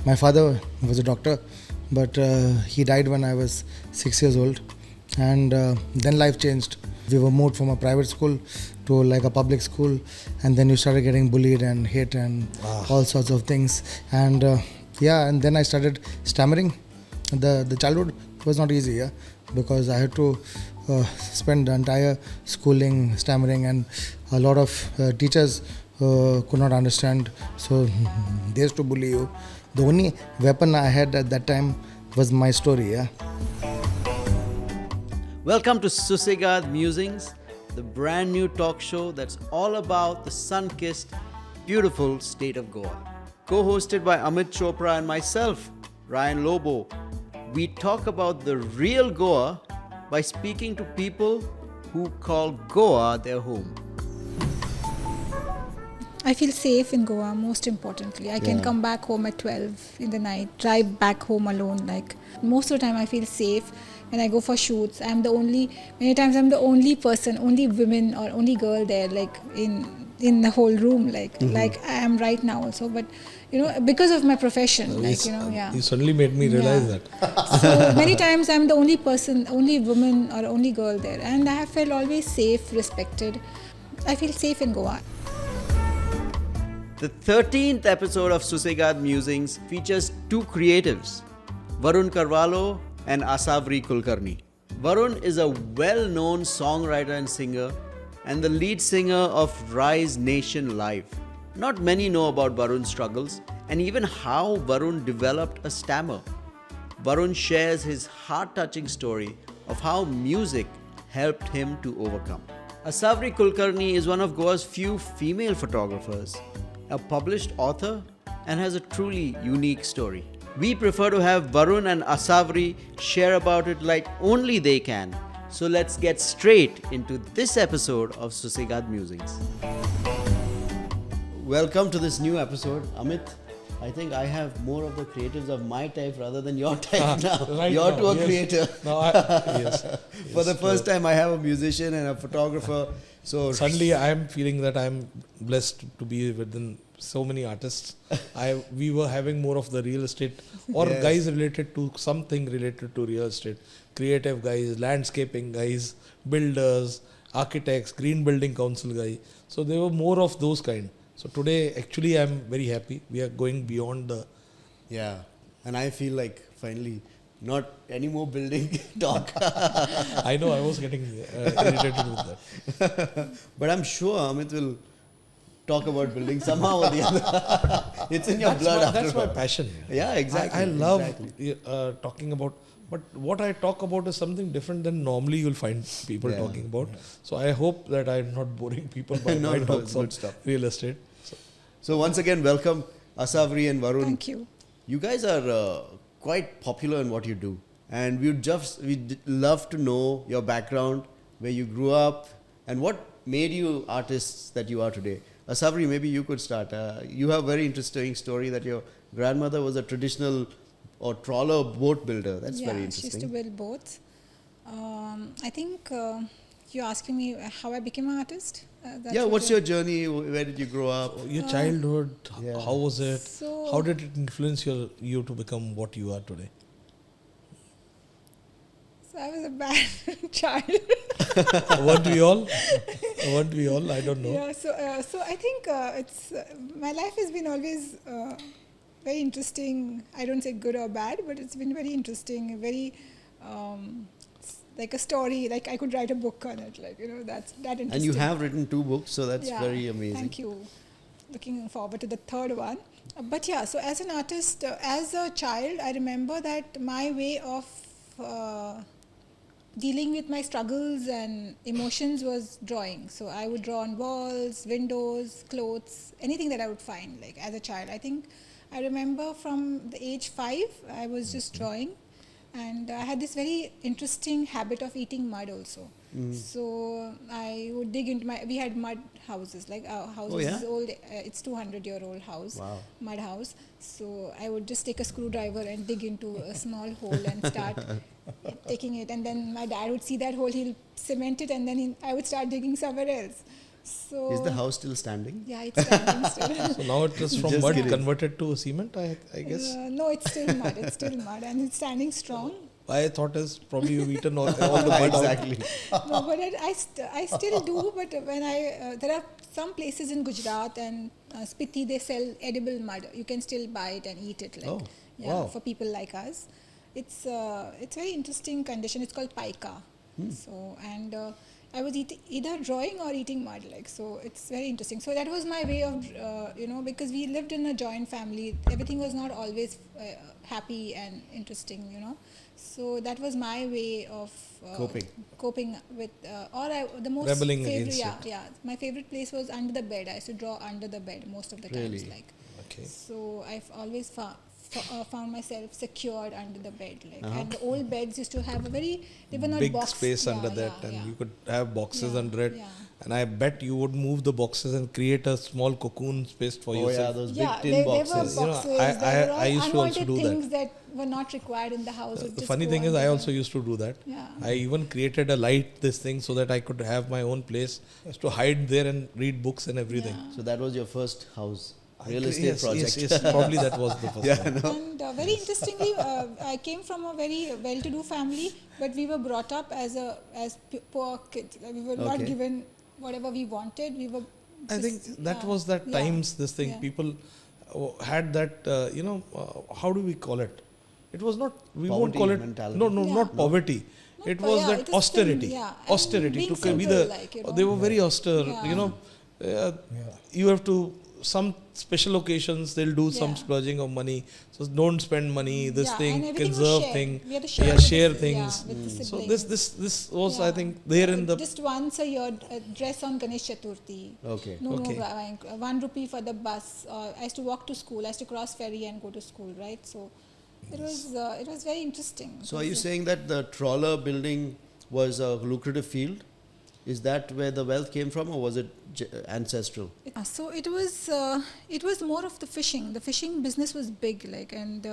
My father was a doctor, but he died when I was 6 years old, and then life changed. We were moved from a private school to like a public school, and then you started getting bullied and hit and all sorts of things. And and then I started stammering. The childhood was not easy, because I had to spend the entire schooling stammering, and a lot of teachers could not understand, so they used to bully you. The only weapon I had at that time was my story. Welcome to Susegaad Musings, the brand new talk show that's all about the sun-kissed, beautiful state of Goa. Co-hosted by Amit, Chopra and myself, Ryan Lobo, we talk about the real Goa by speaking to people who call Goa their home. I feel safe in Goa, most importantly. I can come back home at 12 in the night, drive back home alone. Like most of the time I feel safe when I go for shoots. Many times I'm the only person, only woman or only girl there, like in the whole room, like I am right now also. But because of my profession, You suddenly made me realize that. So many times I'm the only person, only woman or only girl there, and I have felt always safe, respected. I feel safe in Goa. The 13th episode of Susegaad Musings features two creatives, Varun Carvalho and Assavri Kulkarni. Varun is a well-known songwriter and singer and the lead singer of Rise Nation Live. Not many know about Varun's struggles and even how Varun developed a stammer. Varun shares his heart-touching story of how music helped him to overcome. Assavri Kulkarni is one of Goa's few female photographers, a published author, and has a truly unique story. We prefer to have Varun and Assavri share about it like only they can. So let's get straight into this episode of Susegaad Musings. Welcome to this new episode, Amit. I think I have more of the creatives of my type rather than your type now. Right You're now, to a yes. creator. No, yes. For the first time, I have a musician and a photographer. So Suddenly I am feeling that I am blessed to be within so many artists. We were having more of the real estate or guys related to something related to real estate. Creative guys, landscaping guys, builders, architects, green building council guy. So there were more of those kind. So today actually I am very happy. We are going beyond the... Yeah, and I feel like finally not any more building talk. I know I was getting irritated with that. But I'm sure Amit will talk about building somehow or the other. It's in your blood. That's my passion. Yeah, exactly. I love talking about, but what I talk about is something different than normally you'll find people talking about. Yeah. So I hope that I'm not boring people by my talks on real estate. So once again, welcome Assavri and Varun. Thank you. You guys are quite popular in what you do, and we'd love to know your background, where you grew up, and what made you artists that you are today. Assavri, maybe you could start. You have a very interesting story that your grandmother was a traditional or trawler boat builder. That's very interesting. She used to build boats. I think you're asking me how I became an artist? What's your journey? Where did you grow up? Your childhood, how was it? So how did it influence you to become what you are today? So I was a bad child. Weren't we all? Weren't we all? I don't know. Yeah, so I think it's my life has been always very interesting. I don't say good or bad, but it's been very interesting, very like a story. Like I could write a book on it. That's that interesting. And you have written 2 books, so that's very amazing. Thank you. Looking forward to the third one. But so as an artist, as a child, I remember that my way of dealing with my struggles and emotions was drawing. So I would draw on walls, windows, clothes, anything that I would find. Like as a child, I think I remember from the age 5, I was just drawing, and I had this very interesting habit of eating mud also. So I would dig into we had mud houses, like our house is old, it's 200-year-old house, mud house. So I would just take a screwdriver and dig into a small hole and start taking it. And then my dad would see that hole, he'll cement it, and then I would start digging somewhere else. So Is the house still standing? Yeah, it's standing still. So now it is from Just mud kidding. converted to cement, I guess. No, it's still mud. It's still mud, and it's standing strong. I thought is probably you've eaten all the mud out. Exactly. No, but I still do. But when there are some places in Gujarat and Spiti, they sell edible mud. You can still buy it and eat it. Like, Oh, wow. For people like us, it's very interesting condition. It's called paika. So and I was either drawing or eating mud. Like, so it's very interesting. So that was my way of because we lived in a joint family. Everything was not always happy and interesting. So that was my way of coping with, the most Rebelling favorite, against it. my favorite place was under the bed. I used to draw under the bed most of the times. Really? Like, Okay. so I've always found myself secured under the bed. Like, and the old beds used to have they were not Big boxed. space Yeah, under that, yeah, and yeah. you could have boxes Yeah, under it. yeah. And I bet you would move the boxes and create a small cocoon space for Oh yeah, yourself. those big Yeah, tin there boxes. were You know, boxes. I- there were all I used to also unwanted do that. things that were not required in the house. would The just funny go thing is, under I the- also used to do that. Yeah. I even created a light this thing so that I could have my own place to hide there and read books and everything. Yeah. So that was your first house, real Yes, estate project. Yes, probably that was the first one. And very interestingly, I came from a very well-to-do family, but we were brought up as poor kids. Like, we were not Okay. given whatever we wanted. We were. I think that yeah, was that yeah, times this thing. yeah. People had that, how do we call it? It was not, we won't Poverty call it, mentality. no, Yeah. not poverty. No, It but was yeah, that it is austerity. still, yeah. And Austerity being to be simple, the, like, they were very austere, Yeah. you have to, some special occasions they'll do some Yeah. splurging of money, so don't spend money, this Yeah, thing, and everything was conserve shared. thing, We had to share yeah, with share the- things. with the So siblings. this was, I Yeah. think, there in the, Just once a year, dress on Ganesh Chaturthi. Okay. No, Okay. buying 1 rupee for the bus. I used to walk to school. I used to cross ferry and go to school, right? So it was very interesting. So are you saying that the trawler building was a lucrative field? Is that where the wealth came from, or was it ancestral? So it was more of the fishing. The fishing business was big, like, and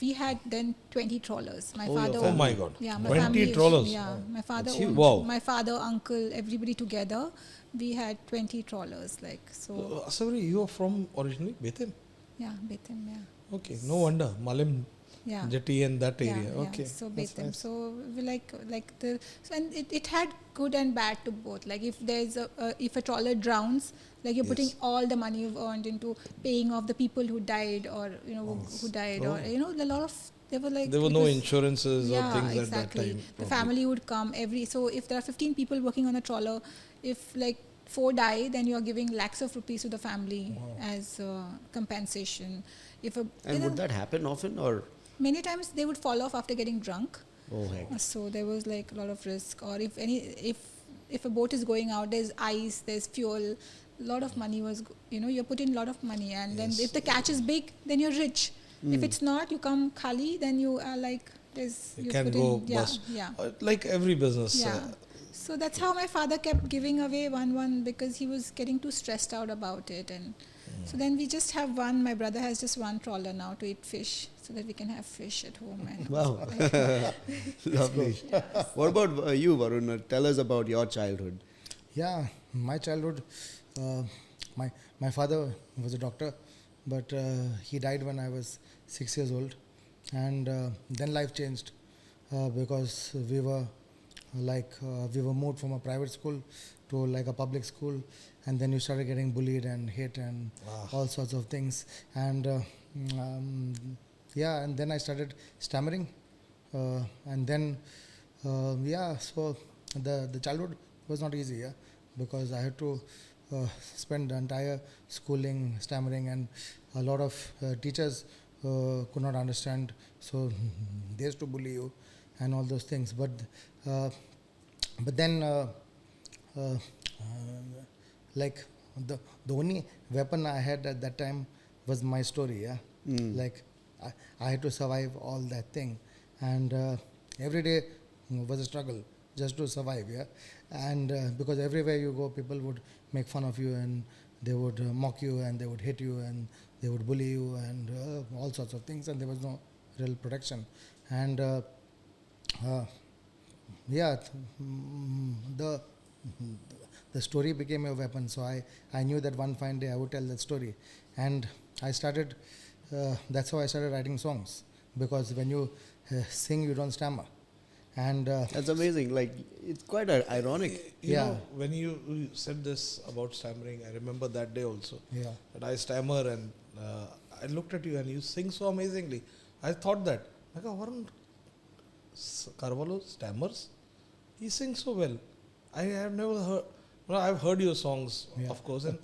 we had then 20 trawlers. My Oh, your father. oh owned- my God, Yeah, my 20 family. trawlers. Yeah, my father. That's huge. Owned, Wow. My father, uncle, everybody together. We had 20 trawlers, like, so. Assavri, you are from originally Betem? Yeah, Betim. Yeah. Okay, no wonder. Malim, Yeah. Jetty and that area. Yeah, Okay. So that's Betim. nice. So we and it had good and bad to both. Like, if there's if a trawler drowns, like, you're putting Yes. all the money you've earned into paying off the people who died, or who died, or a lot of there were like There were it no was- insurances or things exactly. at that time. The probably. family would come so if there are 15 people working on a trawler, if like 4 die, then you're giving lakhs of rupees to the family as compensation. And would that happen often, or? Many times they would fall off after getting drunk. Oh heck. So there was like a lot of risk. Or if a boat is going out, there's ice, there's fuel, a lot of money you're putting a lot of money, and then if the catch is big, then you're rich. If it's not, you come khali, then you are like You can go bust. Yeah. Like every business. Yeah. So that's how my father kept giving away one because he was getting too stressed out about it, and so then we just have one. My brother has just one trawler now to eat fish, so that we can have fish at home. And Wow. Lovely. What about you, Varun? Tell us about your childhood. Yeah, my childhood, my father was a doctor, but he died when I was 6 years old, and then life changed because we were moved from a private school to like a public school, and then you started getting bullied and hit and all sorts of things, and and then I started stammering, and then so the childhood was not easy, because I had to spend the entire schooling stammering, and a lot of teachers could not understand, so they used to bully you and all those things. But then like the only weapon I had at that time was my story. Like I had to survive all that thing, and every day was a struggle just to survive. And because everywhere you go, people would make fun of you, and they would mock you, and they would hit you, and they would bully you, and all sorts of things, and there was no real protection. And the the story became a weapon. So I knew that one fine day I would tell that story. And I started, that's how I started writing songs. Because when you sing, you don't stammer. And That's amazing. Like, it's quite ironic. You Yeah. know, when you said this about stammering, I remember that day also. Yeah. That I stammer and I looked at you and you sing so amazingly. I thought that, like, Varun Carvalho stammers? He sings so well. I have never heard, well, I've heard your songs, Yeah. of course, and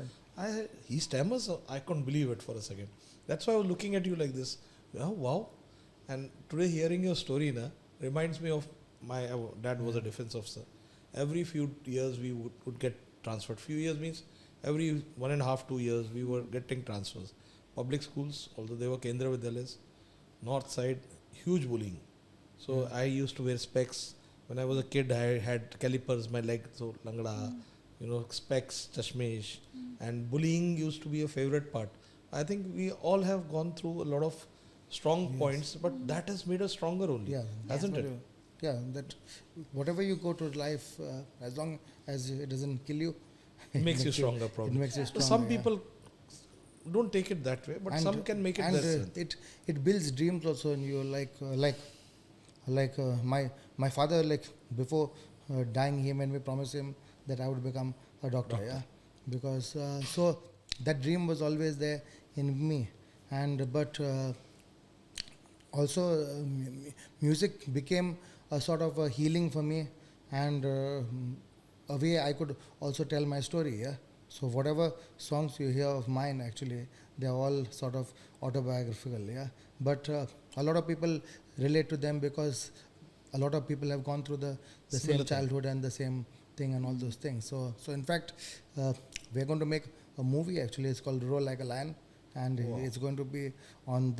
he stammers? I couldn't believe it for a second. That's why I was looking at you like this. Oh, wow. And today hearing your story reminds me of my dad was a defense officer. Every few years we would get transferred. Few years means every 1.5, 2 years we were getting transfers. Public schools, although they were Kendra Vidyalayas, north side, huge bullying. So I used to wear specs. When I was a kid, I had calipers, my leg, so langda, specs, chashmesh. And bullying used to be a favorite part. I think we all have gone through a lot of strong points, but that has made us stronger only, yeah, hasn't it? Yeah, that whatever you go to life, as long as it doesn't kill you, It makes you stronger, It probably. makes you But stronger. some yeah. people don't take it that way, but some can make it and that way. it builds dreams also in you. My father, like before dying, he made me promise him that I would become a doctor. Yeah, because so that dream was always there in me, and but also music became a sort of a healing for me, and a way I could also tell my story. Yeah. So whatever songs you hear of mine, actually, they are all sort of autobiographical. Yeah. But a lot of people relate to them because a lot of people have gone through the Similar same thing. childhood and the same thing and all those things. So in fact, we're going to make a movie. Actually, it's called Roar Like a Lion, and it's going to be on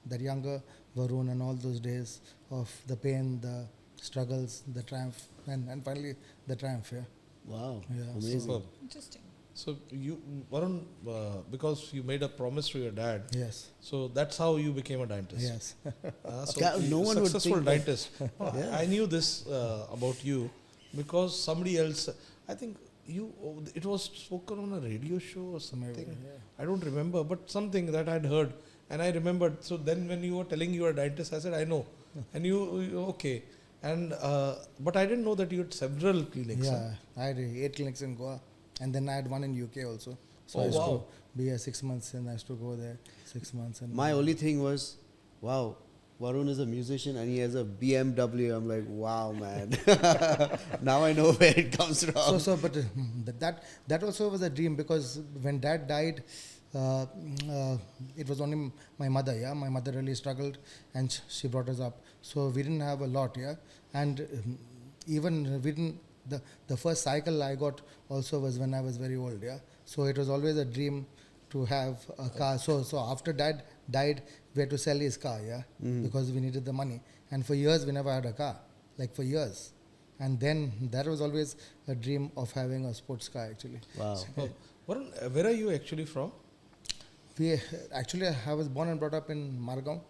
that younger Varun and all those days of the pain, the struggles, the triumph, and finally the triumph. Yeah. Wow. Yeah, Amazing. Superb. Interesting. So you, Varun, because you made a promise to your dad, Yes. so that's how you became a dentist. Yes. So Yeah, no one would successful think that- dentist. I knew this about you because somebody else. I think it was spoken on a radio show or something. Maybe, yeah. I don't remember, but something that I'd heard, and I remembered. So then, when you were telling you were a dentist, I said, I know, and you okay. And but I didn't know that you had several clinics. Yeah, I had 8 clinics in Goa, and then I had one in UK also. So Oh, I used wow. to be here 6 months, and I used to go there 6 months. And My only thing was, wow, Varun is a musician and he has a BMW. I'm like, wow, man. Now I know where it comes from. but that also was a dream, because when Dad died, it was only my mother. Yeah, my mother really struggled, and she brought us up. So we didn't have a lot. Yeah, and even we didn't. The first cycle I got also was when I was very old. Yeah, so it was always a dream to have a car. So after Dad died, we had to sell his car. Yeah, because we needed the money. And for years we never had a car. Like for years. And then that was always a dream of having a sports car, actually. Wow. Oh, Varun, where are you actually from? I was born and brought up in Margao.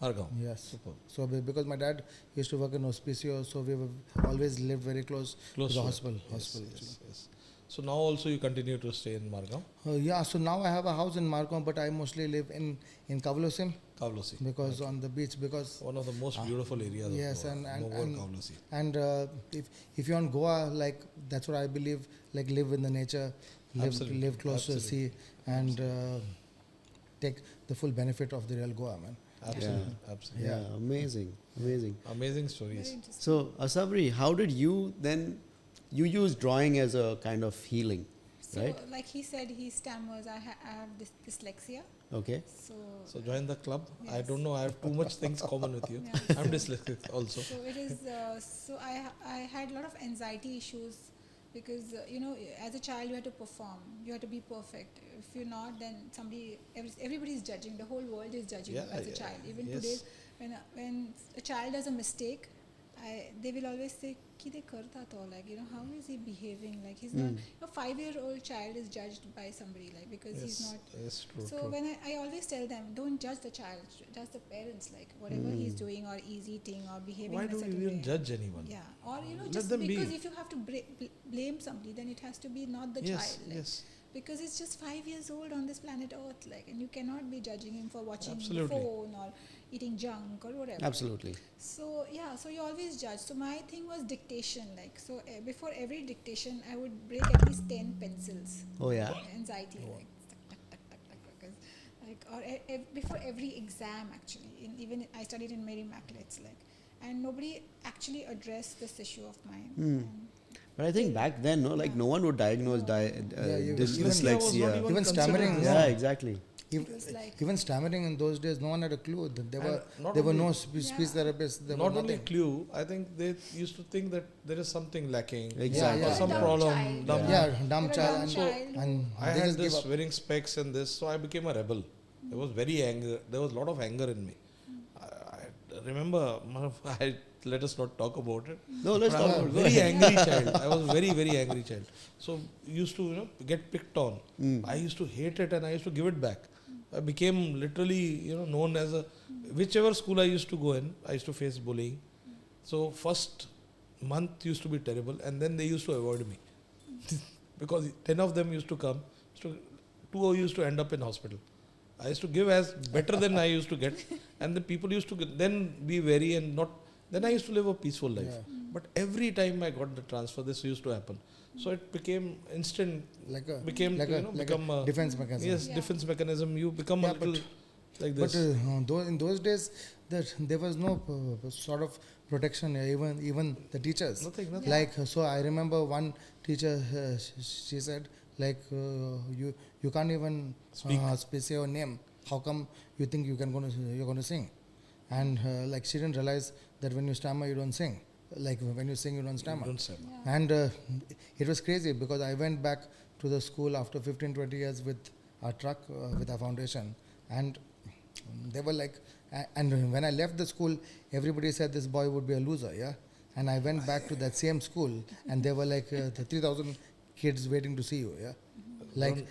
Margao. Yes. Superb. So because my dad used to work in Hospicio, so we always lived very close to the to it. hospital. Yes, actually. yes. So now also you continue to stay in Margao? Yeah, so now I have a house in Margao, but I mostly live in Kavlosim Kavlosi. because on the beach, because One of the most beautiful areas yes, of Goa. and Kavlosi. and if you're on Goa, like that's what I believe, like live in the nature, Absolutely. live close to the Absolutely. sea, and take the full benefit of the real Goa, man. Absolutely. Absolutely. Yeah, amazing. Amazing. Amazing Very stories. interesting. So, Assavri, how did you then, you use drawing as a kind of healing, So, right? like he said, he stammers. I have dyslexia. Okay. So Join the club. I Yes. don't know. I have too much things common with you. Yeah. I'm dyslexic also. So it is. So I had a lot of anxiety issues because as a child you had to perform, you had to be perfect. If you're not, then everybody is judging. The whole world is judging you Yeah, as a yeah. child. Even Yes. today, when a child does a mistake, they will always say, "Kide karta to?" Like, how is he behaving? Like, he's not. A 5-year-old child is judged by somebody, like, because he's not. Yes, true. So when I always tell them, don't judge the child, judge the parents, like whatever he's doing or he's eating or behaving. Why in a do certain we even way. judge anyone? Yeah, or Let just them because be. if you have to blame somebody, then it has to be not the Yes, child. Like, yes. because it's just 5 years old on this planet Earth, like, and you cannot be judging him for watching the Absolutely. phone or eating junk or whatever. Absolutely. So yeah, so you always judge. So my thing was dictation, like, so before every dictation, I would break at least 10 pencils. Oh, yeah. Anxiety, like, tuck, tuck, tuck, tuck, tuck, tuck, 'cause, like, or before every exam, actually. Even I studied in Mary Immaculete's, like, and nobody actually addressed this issue of mine. And But I think back then, no one would diagnose dyslexia. even stammering, considered. Yeah, exactly. it was like, Even stammering in those days, no one had a clue. There not were only- no speech therapists. There Not were only nothing. clue, I think they used to think that there is something lacking. Exactly. Or some Dumb problem. child. Dumb. Yeah, dumb You're a dumb child. child. And I they had just give this up. wearing specs and this, so I became a rebel. There was there was a lot of anger in me. I remember, let us not talk about it. No, let's But I talk was about a it. very angry child. I was very, very angry child. So used to get picked on. I used to hate it and I used to give it back. I became literally known as a whichever school I used to go in, I used to face bullying. So first month used to be terrible, and then they used to avoid me because 10 of them used to come. Two used to end up in hospital. I used to give as better than I used to get, and the people used to then be wary and not. Then I used to live a peaceful life. Yeah. But every time I got the transfer, this used to happen. So it became instant. Like a Become a defense mechanism. Yes, Yeah. defense mechanism. You become Yeah, a little like But this. in those days, there was no sort of protection. Even the teachers. Nothing. Like so, I remember one teacher. She said, like, you can't even say your name. How come you think you're going to sing? And like she didn't realize that when you stammer, you don't sing. Like when you sing, you don't stammer. Don't say. yeah. And it was crazy because I went back to the school after 15-20 years with our truck, with our foundation, and they were like, and when I left the school, everybody said this boy would be a loser, yeah. And I went back to that same school, and there were like the 3,000 kids waiting to see you, yeah. Like,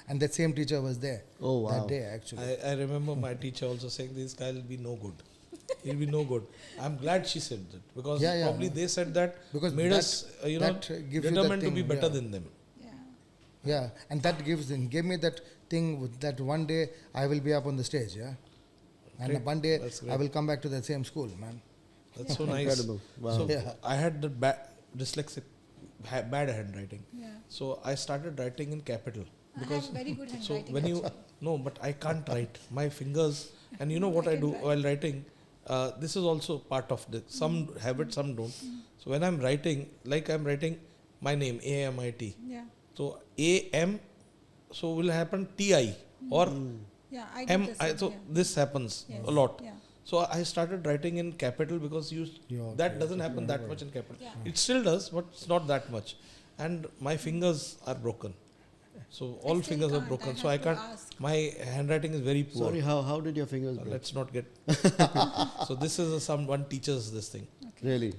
and that same teacher was there Oh, wow. that day actually. I remember my teacher also saying this guy will be no good. He'll be no good. I'm glad she said that because Yeah, yeah. probably they said that Because made that- us that gives you that determined to thing, be better yeah. than them. Yeah. Yeah, and that gave me that thing that one day I will be up on the stage, yeah. And Great. one day That's I great. will come back to that same school, man. That's so nice. Incredible. Wow. So Yeah. I had the dyslexic, bad handwriting. Yeah. So I started writing in capital I because have very good so handwriting. when you actually. no, but I can't write. My fingers and you know what I I can do write. while writing. This is also part of this. Some have it, some don't. So when I'm writing, like I'm writing my name AMIT. Yeah. So AM, so will happen TI or Yeah. I did M. this. So yeah. this happens Yes. a lot. Yeah. So I started writing in capital because Yeah, that okay. doesn't happen that much in capital. Yeah. It still does, but it's not that much. And my fingers are broken. So all still fingers are can't. broken. I So I have to can't. ask. My handwriting is very poor. Sorry, how did your fingers break? Let's not get. So this is someone teaches this thing. Really?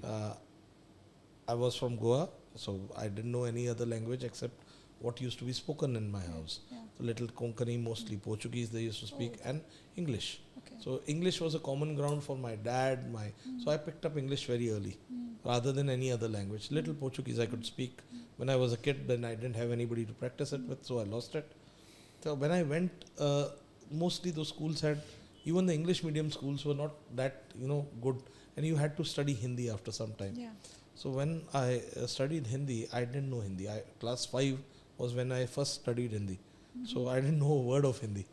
I was from Goa, so I didn't know any other language except what used to be spoken in my house. Yeah. So little Konkani, mostly Portuguese they used to speak, and English. Okay. So English was a common ground for my dad. So I picked up English very early, rather than any other language. Little Portuguese I could speak when I was a kid. Then I didn't have anybody to practice it with, so I lost it. So when I went, mostly those schools had, even the English medium schools were not that good, and you had to study Hindi after some time. Yeah. So when I studied Hindi, I didn't know Hindi. Class 5 was when I first studied Hindi. So I didn't know a word of Hindi.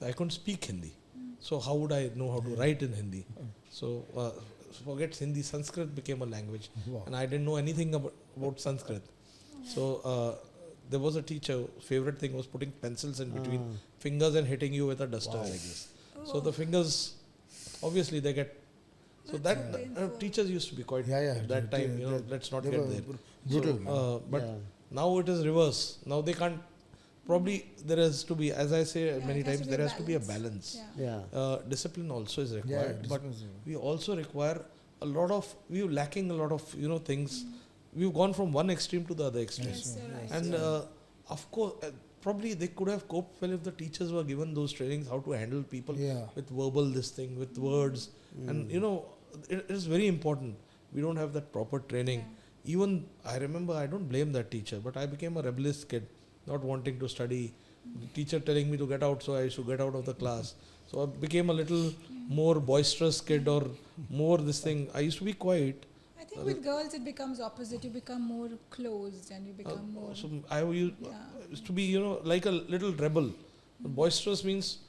I couldn't speak Hindi. So how would I know how to write in Hindi? So forget Hindi, Sanskrit became a language. Wow. And I didn't know anything about Sanskrit. So there was a teacher, favorite thing was putting pencils in between fingers and hitting you with a duster like this. So the fingers, obviously they get. So That's that so painful. teachers used to be quite Yeah, that time. Let's not they get were there. brutal, So, man. but Yeah. now it is reverse. Now they can't. Probably there has to be, as I say Yeah, many it has to times, be a there has to be a balance. balance. Yeah. Discipline also is Yeah, required, but discipline is- we also require we were lacking a lot of, things. We've gone from one extreme to the other extreme. Yes, sir, right. And of course, probably they could have coped well if the teachers were given those trainings, how to handle people with verbal this thing, with words. And, it is very important. We don't have that proper training. Even, I remember, I don't blame that teacher, but I became a rebellious kid, not wanting to study. The teacher telling me to get out, so I should get out of the class. So I became a little more boisterous kid or more this thing. I used to be quiet. I think with girls it becomes opposite. You become more closed and you become more. So I used to be, like a little rebel. Boisterous means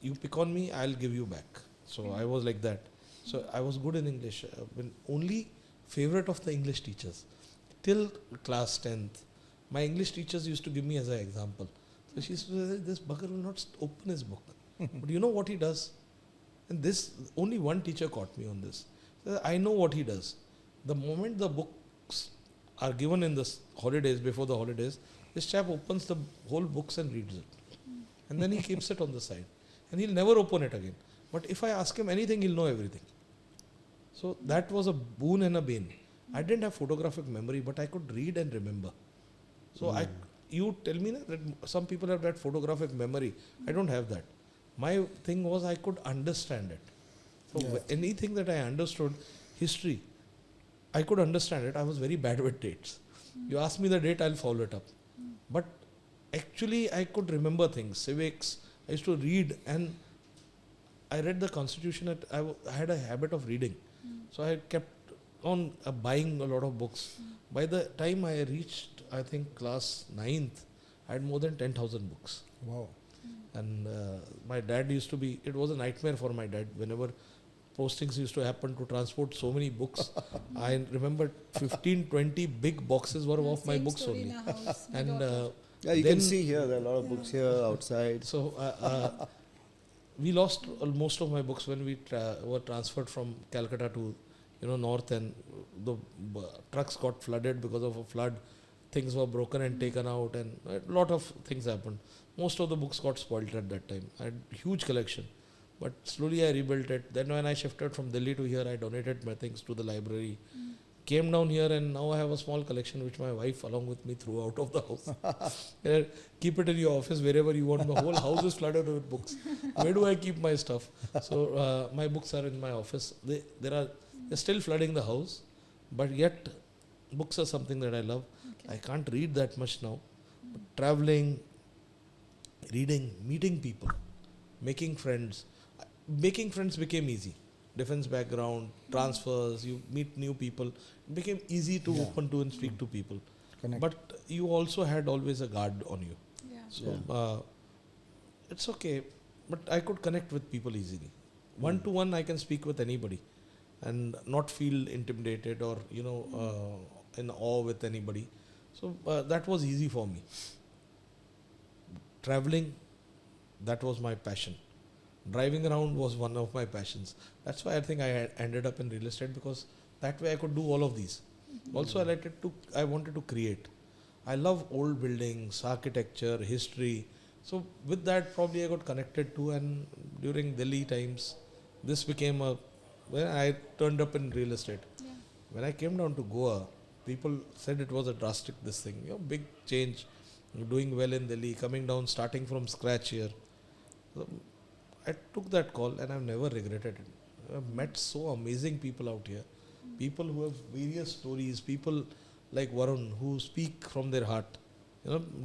you pick on me, I'll give you back. So I was like that. So I was good in English. Only favorite of the English teachers. Till class 10th, my English teachers used to give me as an example. So she used to say, this bugger will not open his book. But you know what he does? And this, only one teacher caught me on this. So I know what he does. The moment the books are given in the holidays, before the holidays, this chap opens the whole books and reads it. And then he keeps it on the side. And he'll never open it again. But if I ask him anything, he'll know everything. So that was a boon and a bane. I didn't have photographic memory, but I could read and remember. So you tell me that some people have that photographic memory. I don't have that. My thing was I could understand it. So anything that I understood, history, I could understand it. I was very bad with dates. You ask me the date, I'll follow it up. But actually I could remember things, civics. I used to read, and I read the constitution. I had a habit of reading. So I kept on buying a lot of books. By the time I reached, I think, class 9th, I had more than 10,000 books. Wow. And my dad used to be, it was a nightmare for my dad. Whenever postings used to happen to transport so many books, I remember 15, 20 big boxes were of my books only. And you can see here, there are a lot of books here outside. So we lost most of my books when we were transferred from Calcutta to north, and the trucks got flooded because of a flood. Things were broken and taken out, and a lot of things happened. Most of the books got spoiled at that time. I had huge collection, but slowly I rebuilt it. Then when I shifted from Delhi to here, I donated my things to the library. Came down here, and now I have a small collection which my wife along with me threw out of the house. Keep it in your office wherever you want. The whole house is flooded with books. Where do I keep my stuff? So my books are in my office. They're still flooding the house, but yet books are something that I love. I can't read that much now. But traveling, reading, meeting people, making friends. Making friends became easy. Defense background, transfers, you meet new people. It became easy to open to and speak to people. Connect. But you also had always a guard on you. So it's okay. But I could connect with people easily. One to one, I can speak with anybody and not feel intimidated or, in awe with anybody. So that was easy for me. Traveling, that was my passion. Driving around was one of my passions. That's why I think I ended up in real estate, because that way I could do all of these. Also, I wanted to create. I love old buildings, architecture, history. So with that, probably I got connected to, and during Delhi times, this became when I turned up in real estate. When I came down to Goa, people said it was a drastic big change, doing well in Delhi, coming down, starting from scratch here. So I took that call and I've never regretted it. I've met so amazing people out here. People who have various stories, people like Varun who speak from their heart.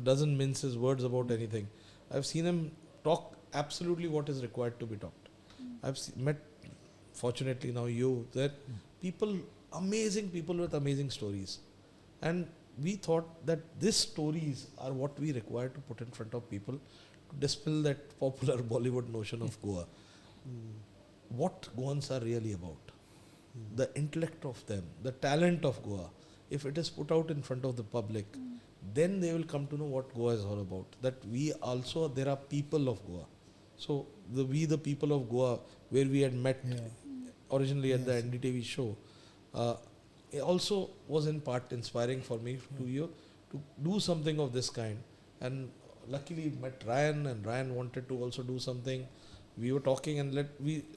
Doesn't mince his words about anything. I've seen him talk absolutely what is required to be talked. I've met, fortunately now that people, amazing people with amazing stories. And we thought that these stories are what we require to put in front of people to dispel that popular Bollywood notion of Goa. What Goans are really about. The intellect of them, the talent of Goa. If it is put out in front of the public, then they will come to know what Goa is all about. That there are people of Goa. So the people of Goa, where we had met originally at the NDTV show, it also was in part inspiring for me to do something of this kind. And luckily met Ryan, and Ryan wanted to also do something. We were talking, and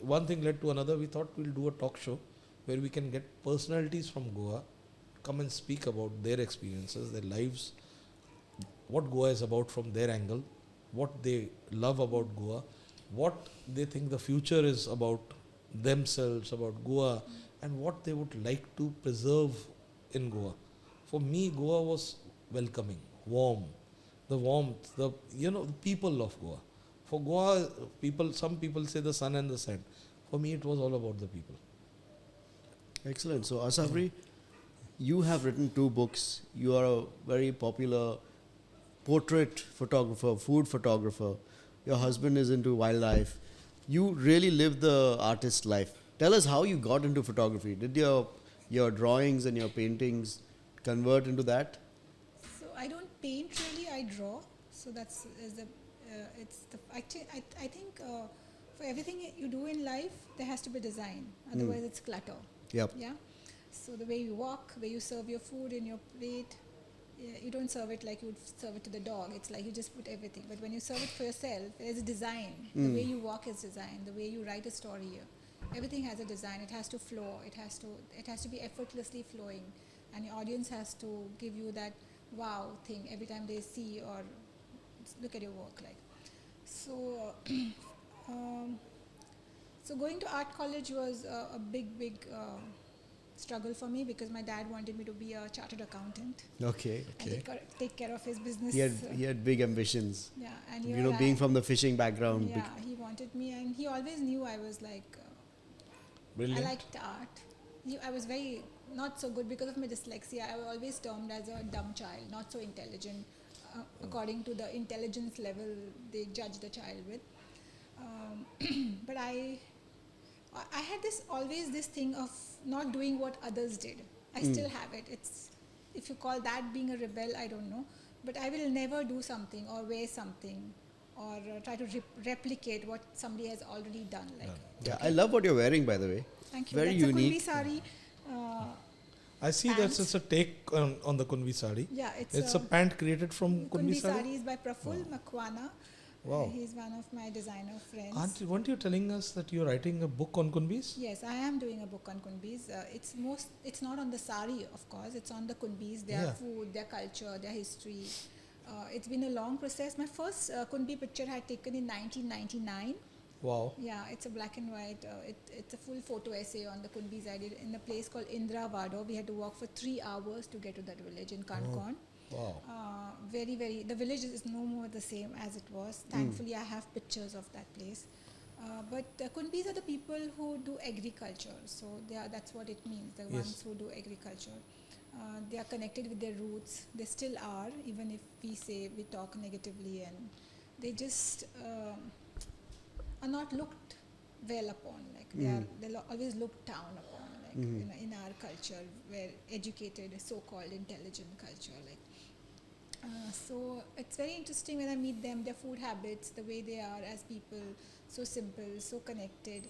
one thing led to another. We thought we'll do a talk show where we can get personalities from Goa come and speak about their experiences, their lives, what Goa is about from their angle, what they love about Goa, what they think the future is about themselves, about Goa, and what they would like to preserve in Goa. For me, Goa was welcoming, warm, the warmth, the people of Goa. For Goa, some people say the sun and the sand. For me, it was all about the people. Excellent. So, Assavri, you have written 2 books. You are a very popular portrait photographer, food photographer. Your husband is into wildlife. You really live the artist life. Tell us how you got into photography. Did your drawings and your paintings convert into that? So I don't paint really, I draw. So that's actually I think for everything you do in life there has to be design. Otherwise it's clutter. Yep. Yeah. So the way you walk, the way you serve your food in your plate, you don't serve it like you would serve it to the dog. It's like you just put everything. But when you serve it for yourself, there's a design. The way you walk is design. The way you write a story, everything has a design. It has to flow. It has to be effortlessly flowing, and your audience has to give you that wow thing every time they see or look at your work. Like so. So going to art college was a big struggle for me because my dad wanted me to be a chartered accountant. Okay. And take care of his business. He had big ambitions. Yeah, and being from the fishing background. Yeah, he wanted me, and he always knew I was like. Brilliant. I liked art. I was very not so good because of my dyslexia. I was always termed as a dumb child, not so intelligent, according to the intelligence level they judge the child with. But I had always this thing of not doing what others did. I still have it. It's, if you call that being a rebel, I don't know. But I will never do something or wear something or try to replicate what somebody has already done. Yeah, I love what you're wearing, by the way. Thank you. Very That's unique. a Kunbi sari. I see Pants. that's a take on the Kunbi sari. Yeah, it's a pant created from Kunbi sari. Sari is by Praful Makwana. Wow. He's one of my designer friends. Weren't you telling us that you're writing a book on Kunbis? Yes, I am doing a book on Kunbis. It's not on the sari, of course. It's on the Kunbis, their food, their culture, their history. It's been a long process. My first Kunbi picture I had taken in 1999. Wow. Yeah, it's a black and white. It's a full photo essay on the Kunbis I did in a place called Indra Vado. We had to walk for 3 hours to get to that village in Kankon. Wow. Very, the village is no more the same as it was. Thankfully, I have pictures of that place. But the Kunbis are the people who do agriculture. So that's what it means, the ones who do agriculture. They are connected with their roots. They still are, even if we talk negatively, and they just are not looked well upon. Like they're always looked down upon. Like in our culture, where educated, so-called intelligent culture. So it's very interesting when I meet them. Their food habits, the way they are as people, so simple, so connected,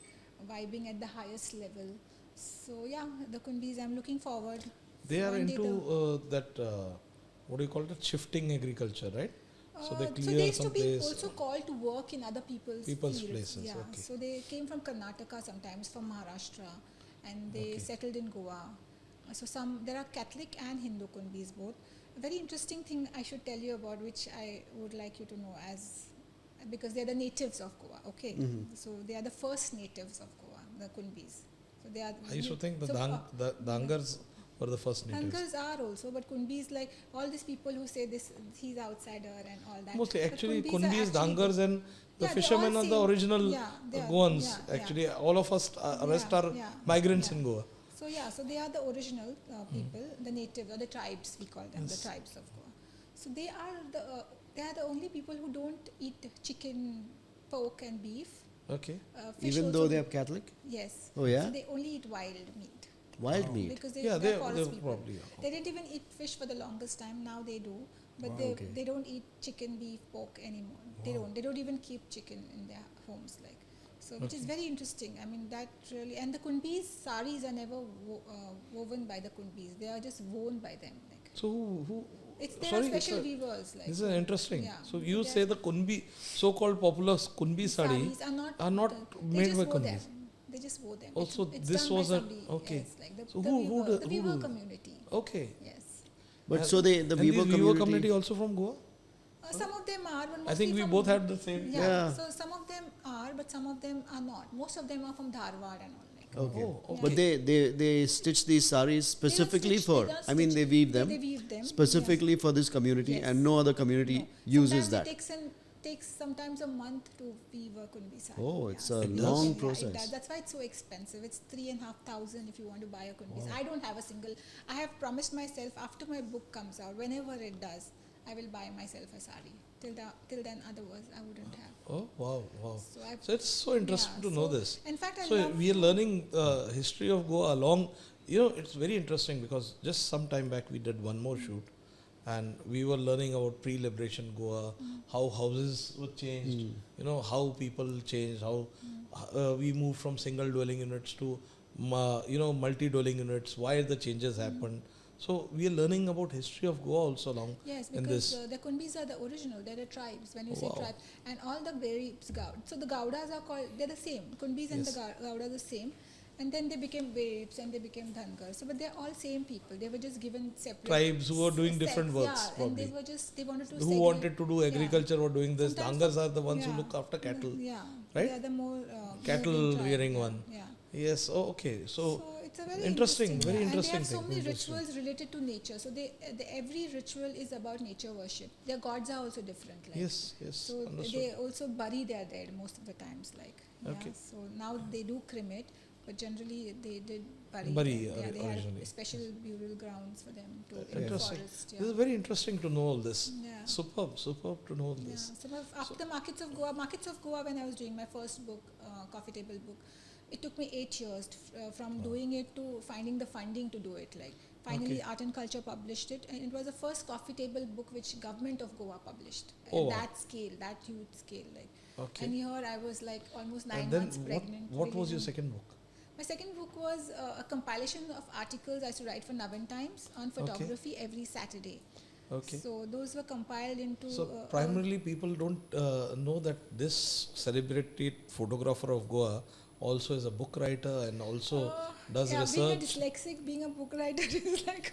vibing at the highest level. So yeah, the Kunbis, I'm looking forward. They are into what do you call it? Shifting agriculture, right? So they clear they used some to be place. also called to work in other people's fields. Places. Yeah, Okay. so they came from Karnataka sometimes, from Maharashtra, and they settled in Goa. So there are Catholic and Hindu Kunbis both. A very interesting thing I should tell you about, which I would like you to know, because they are the natives of Goa. Okay, so they are the first natives of Goa, the Kunbis. So they are. I used to think the Dangars were the first natives. Dangars are also, but Kunbis, like all these people who say this, he's outsider and all that. Mostly, But actually, Kunbis Kunbis, Dangars, and the fishermen are the original Goans. Actually, all of us, rest are migrants in Goa. So they are the original people, the natives or the tribes, we call them, the tribes of Goa. So they are the only people who don't eat chicken, pork, and beef. Okay. Even though they are Catholic? Yes. Oh yeah? So they only eat wild meat. Wild meat? Because they're forest people. probably. They didn't even eat fish for the longest time. Now they do. But they don't eat chicken, beef, pork anymore. Wow. They don't even keep chicken in their homes. Which is very interesting. I mean, that really... And the Kunbis, saris are never woven by the Kunbis. They are just worn by them. So who There are special weavers. This is interesting. Yeah, so you say the Kunbi, so-called popular Kunbi saris are not made by Kunbis. They just wore them. Also, It's this done was by a somebody. okay. Yes, like So the Weaver who community. Okay. Yes. But so the and Weaver these community, community also from Goa? Some of them are, but mostly I think we from, both had the same. Yeah. So some of them are, but some of them are not. Most of them are from Dharwad and all. Like. Okay. Oh, okay. But they stitch these saris specifically for, don't I mean, stitch. they weave them, They weave them, specifically yes. for this community, Yes. and no other community No. uses Sometimes that. it takes sometimes a month to weave a kunbi sari. Oh, it's a It long does. process. It does. That's why it's so expensive. It's 3,500 if you want to buy a kunbi. I don't have a single. I have promised myself after my book comes out, whenever it does, I will buy myself a sari. Till then, otherwise I wouldn't have. Oh, wow. So So it's so interesting to know this. In fact, I So love we are learning history of Goa along. It's very interesting because just some time back we did one more shoot, and we were learning about pre-liberation Goa, how houses were changed, how people changed, how we moved from single dwelling units to multi-dwelling units, why the changes happened. So we are learning about history of Goa also along Yes, in this. because the Kunbis are the original. They're the tribes. When you say Wow. tribe, and all the various so the Gaudas are called. They're the same. Kunbis and Yes. the Gaudas are the same. And then they became Varips and they became Dhankars. So, but they're all same people. They were just given separate Tribes who were doing different sets, works, yeah, and they probably. were just they wanted to. Who segregate- wanted to do agriculture were doing this. Sometimes Dhangars are the ones who yeah. look after cattle. Yeah, right? They are the more Cattle moving tribe, rearing yeah, one. Yeah. Yes. Oh, okay. So it's a very interesting, very yeah. interesting And they have so thing, many interesting. rituals related to nature. So every ritual is about nature worship. Their gods are also different. Like. yes. So Understood. they also bury their dead most of the times. Like Okay. So now they do cremate, but generally they did bury. Bury, them. Yeah, they originally. had special burial grounds for them to in the Interesting. forest. Yeah. This is very interesting to know all this. Yeah. Superb to know all Yeah. this. So after the Markets of Goa, when I was doing my first book, coffee table book, it took me 8 years from doing it to finding the funding to do it. Like finally, Okay. Art and Culture published it, and it was the first coffee table book which government of Goa published. Oh, At wow. that scale, that huge scale, like. Okay. And here I was like almost 9 And then months pregnant. what was your releasing- second book? My second book was a compilation of articles I used to write for Navin Times on photography every Saturday. Okay. So those were compiled into. So primarily people don't know that this celebrated photographer of Goa also is a book writer and also does research. Being a dyslexic, being a book writer is like.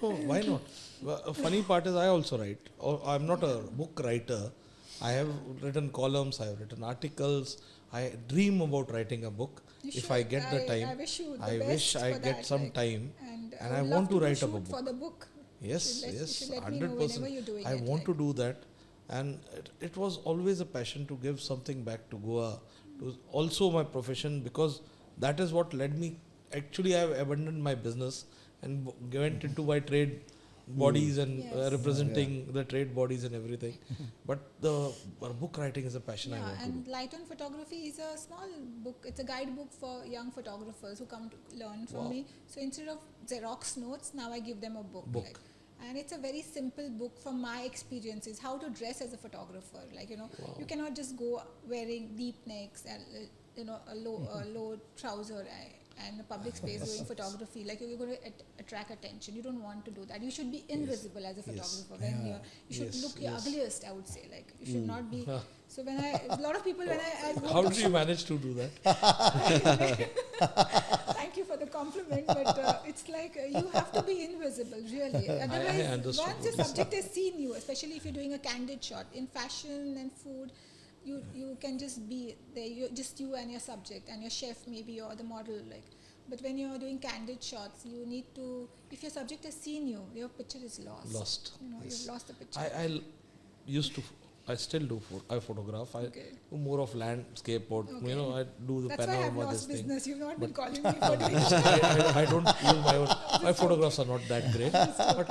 Oh, why not? Well, funny part is I also write. I'm not a book writer. I have written columns, I have written articles. I dream about writing a book. You If should. I get the time, I wish you the I best wish I for get that, some like, time, and and I I would want love to write up a shoot book. for the book. Yes, You yes, should let me know 100%. whenever you're doing I it, want like. to do that, and it was always a passion to give something back to Goa. It was also my profession because that is what led me. Actually, I have abandoned my business and went into my trade bodies and Yes. representing the trade bodies and everything. But the book writing is a passion I Yeah, want to and do. Light on Photography is a small book. It's a guidebook for young photographers who come to learn from Wow. me. So instead of Xerox notes, now I give them a book. Book. Like, and it's a very simple book from my experiences, how to dress as a photographer. Like, Wow. you cannot just go wearing deep necks and, a low trouser and a public space doing photography. Like, you're going to attract attention. You don't want to do that. You should be invisible as a photographer. When you should look your ugliest, I would say. Like, you should not be. So when a lot of people, when I go How to did you manage to do that? Thank you for the compliment, but it's like you have to be invisible, really. Otherwise, understood once the subject has seen you, especially if you're doing a candid shot in fashion and food, you can just be there. Just you and your subject and your chef maybe or the model. Like, but when you're doing candid shots, you need to. If your subject has seen you, your picture is lost. Lost. Yes. You've lost the picture. I still do. I photograph. I Okay. do more of landscape or Okay. I do the That's why I have panorama. lost This thing. business. You've not been calling me for doing I don't use my own. My photographs are not that great, but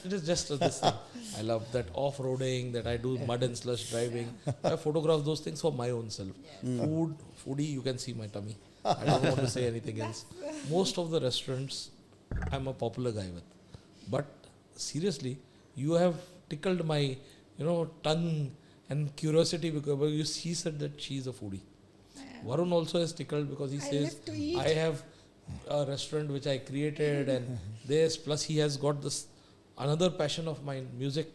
it is just this thing. I love that off-roading, that I do mud and slush driving. I photograph those things for my own self. Foodie, you can see my tummy. I don't want to say anything else. Most of the restaurants, I'm a popular guy with. But seriously, you have tickled my, tongue and curiosity because he said that she's a foodie. Varun also has tickled because he I says, live to eat. I have a restaurant which I created and this, plus he has got this another passion of mine, music.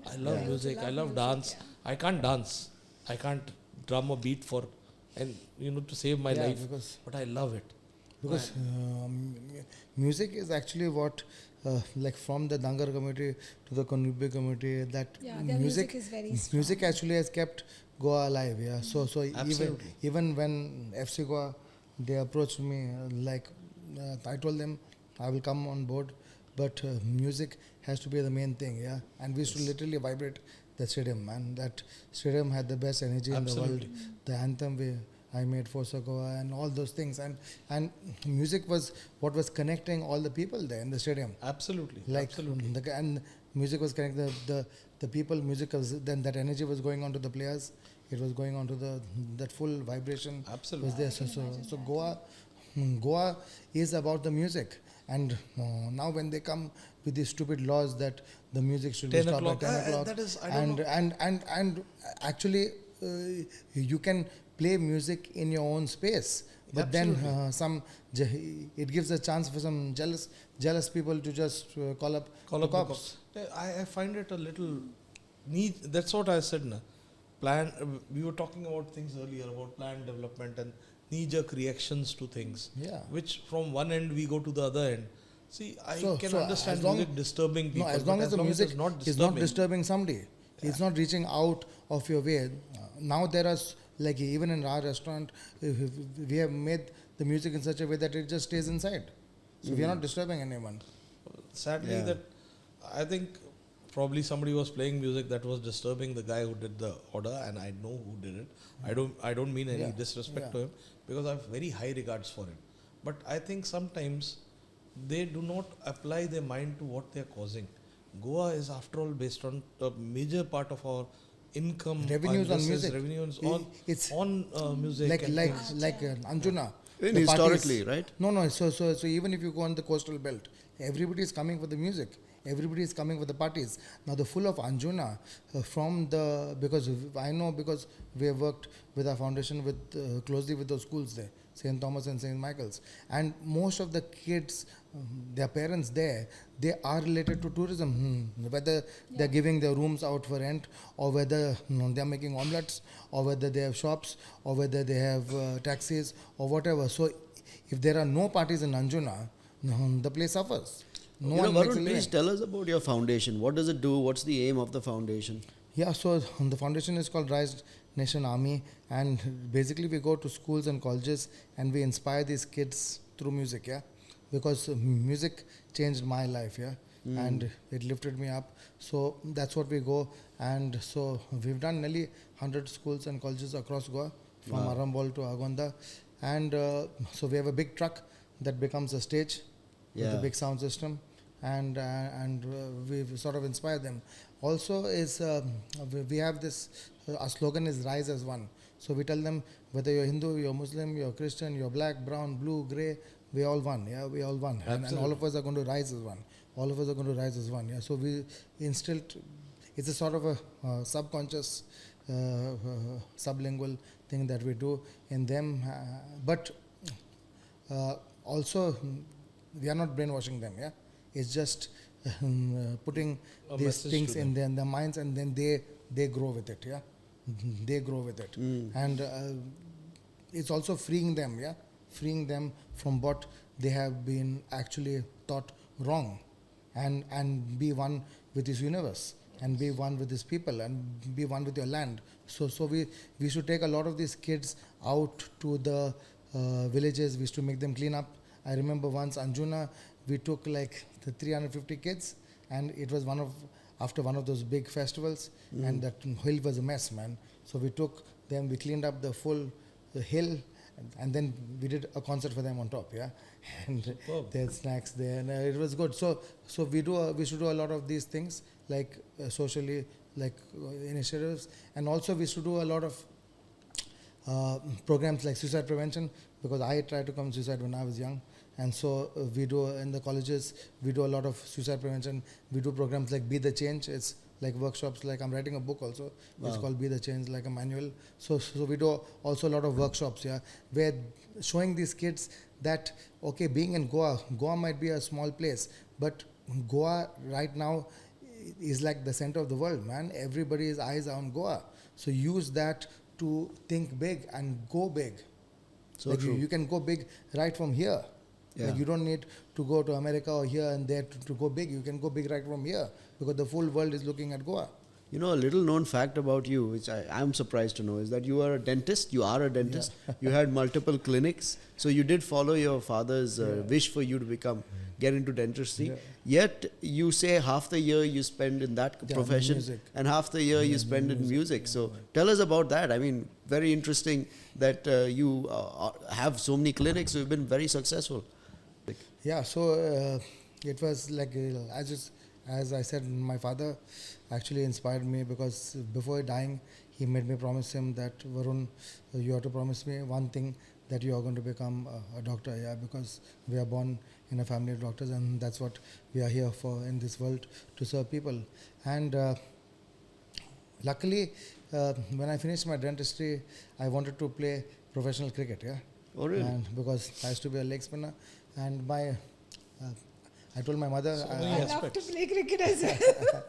I love I also music, love I love music, dance. yeah. I can't dance. I can't drum a beat for and to save my Yeah, life. because- But I love it. Because music is actually what, like from the Dangar committee to the Konubbe committee, that Yeah, their music is very strong. music actually has kept Goa alive. Yeah, so Absolutely. even when FC Goa, they approached me, I told them I will come on board, but music has to be the main thing. Yeah, and we used to literally vibrate the stadium, man. That stadium had the best energy in the world. Absolutely. The anthem I made for Goa and all those things, and music was what was connecting all the people there in the stadium. Absolutely. Like Absolutely. and music was connecting the people. Music was, then that energy was going on to the players. It was going on to that full vibration Absolutely. was there. So Goa is about the music. And now when they come with these stupid laws that the music should be 10 stopped o'clock. at 10 o'clock, That is, I don't know. and actually you can play music in your own space, but then it gives a chance for some jealous people to just call up the the cops. I find it a little neat. That's what I said. Na. We were talking about things earlier about planned development and knee-jerk reactions to things. Yeah. Which from one end we go to the other end. See, I can So understand as long- music disturbing people. No, as but long as the music it's not is not disturbing somebody, it's not reaching out of your way. Now there are like even in our restaurant, we have made the music in such a way that it just stays inside. So we are not disturbing anyone. Sadly, Yeah. that I think probably somebody was playing music that was disturbing the guy who did the order, and I know who did it. I don't mean any Yeah. disrespect Yeah. to him, because I have very high regards for him. But I think sometimes they do not apply their mind to what they are causing. Goa is, after all, based on a major part of our income. Revenues on this is music. Revenues It's on music. like and like things. like Anjuna. In the historically, parties- right? No. So even if you go on the coastal belt, everybody is coming for the music. Everybody is coming for the parties. Now the full of Anjuna because I know, because we have worked with our foundation with closely with those schools there, St. Thomas and St. Michael's, and most of the kids, their parents there, they are related to tourism. Whether they're giving their rooms out for rent, or whether they're making omelets, or whether they have shops, or whether they have taxis, or whatever. So if there are no parties in Anjuna, the place suffers. No one makes a Varun, living. please tell us about your foundation. What does it do? What's the aim of the foundation? Yeah, so the foundation is called Rise Nation Army, and basically we go to schools and colleges and we inspire these kids through music, yeah, because music changed my life, yeah, and it lifted me up. So that's what we go, and so we've done nearly 100 schools and colleges across Goa, from Arambol to Agonda, and so we have a big truck that becomes a stage with a Yeah. big sound system, and we sort of inspire them. Also is we have this, our slogan is Rise as One. So we tell them, whether you're Hindu, you're Muslim, you're Christian, you're black, brown, blue, grey, we all one, yeah, we all one, and all of us are going to rise as one. All of us are going to rise as one, yeah. So we instilled, it's a sort of a subconscious, sublingual thing that we do in them, but also we are not brainwashing them, yeah. It's just putting A these message things to in their minds, and then they grow with it, yeah. They grow with it, and it's also freeing them, yeah, freeing them from what they have been actually taught wrong, and be one with this universe, and be one with these people, and be one with your land. So we should take a lot of these kids out to the villages. We used to make them clean up. I remember once Anjuna, we took like the 350 kids, and it was after one of those big festivals, and that hill was a mess, man. So we took them, we cleaned up the hill, and then we did a concert for them on top, yeah. And they had snacks there, and it was good. So we should do a lot of these things, like socially, like initiatives, and also we should do a lot of programs like suicide prevention, because I tried to commit suicide when I was young, and so we do in the colleges, we do a lot of suicide prevention. We do programs like Be the Change. It's like workshops, like I'm writing a book also. It's called Be the Change, like a manual. So we do also a lot of workshops, yeah, where showing these kids that, okay, being in Goa might be a small place, but Goa right now is like the center of the world, man. Everybody's eyes are on Goa. So use that to think big and go big. So Like true. you can go big right from here. Yeah. Like you don't need to go to America or here and there to go big. You can go big right from here because the full world is looking at Goa. You know, a little known fact about you, which I'm surprised to know, is that you are a dentist. You are a dentist. You had multiple clinics. So you did follow your father's wish for you to get into dentistry. Yeah. Yet you say half the year you spend in that Yeah, profession music. and half the year you spend in music. So tell us about that. I mean, very interesting that you have so many clinics. You've been very successful. Yeah, so it was like, as I said, my father actually inspired me because before dying, he made me promise him that, Varun, you have to promise me one thing, that you are going to become a doctor, yeah, because we are born in a family of doctors and that's what we are here for in this world, to serve people. And luckily, when I finished my dentistry, I wanted to play professional cricket, yeah. Oh, really? And because I used to be a leg spinner, and I told my mother, So many I love to aspects. play cricket as well.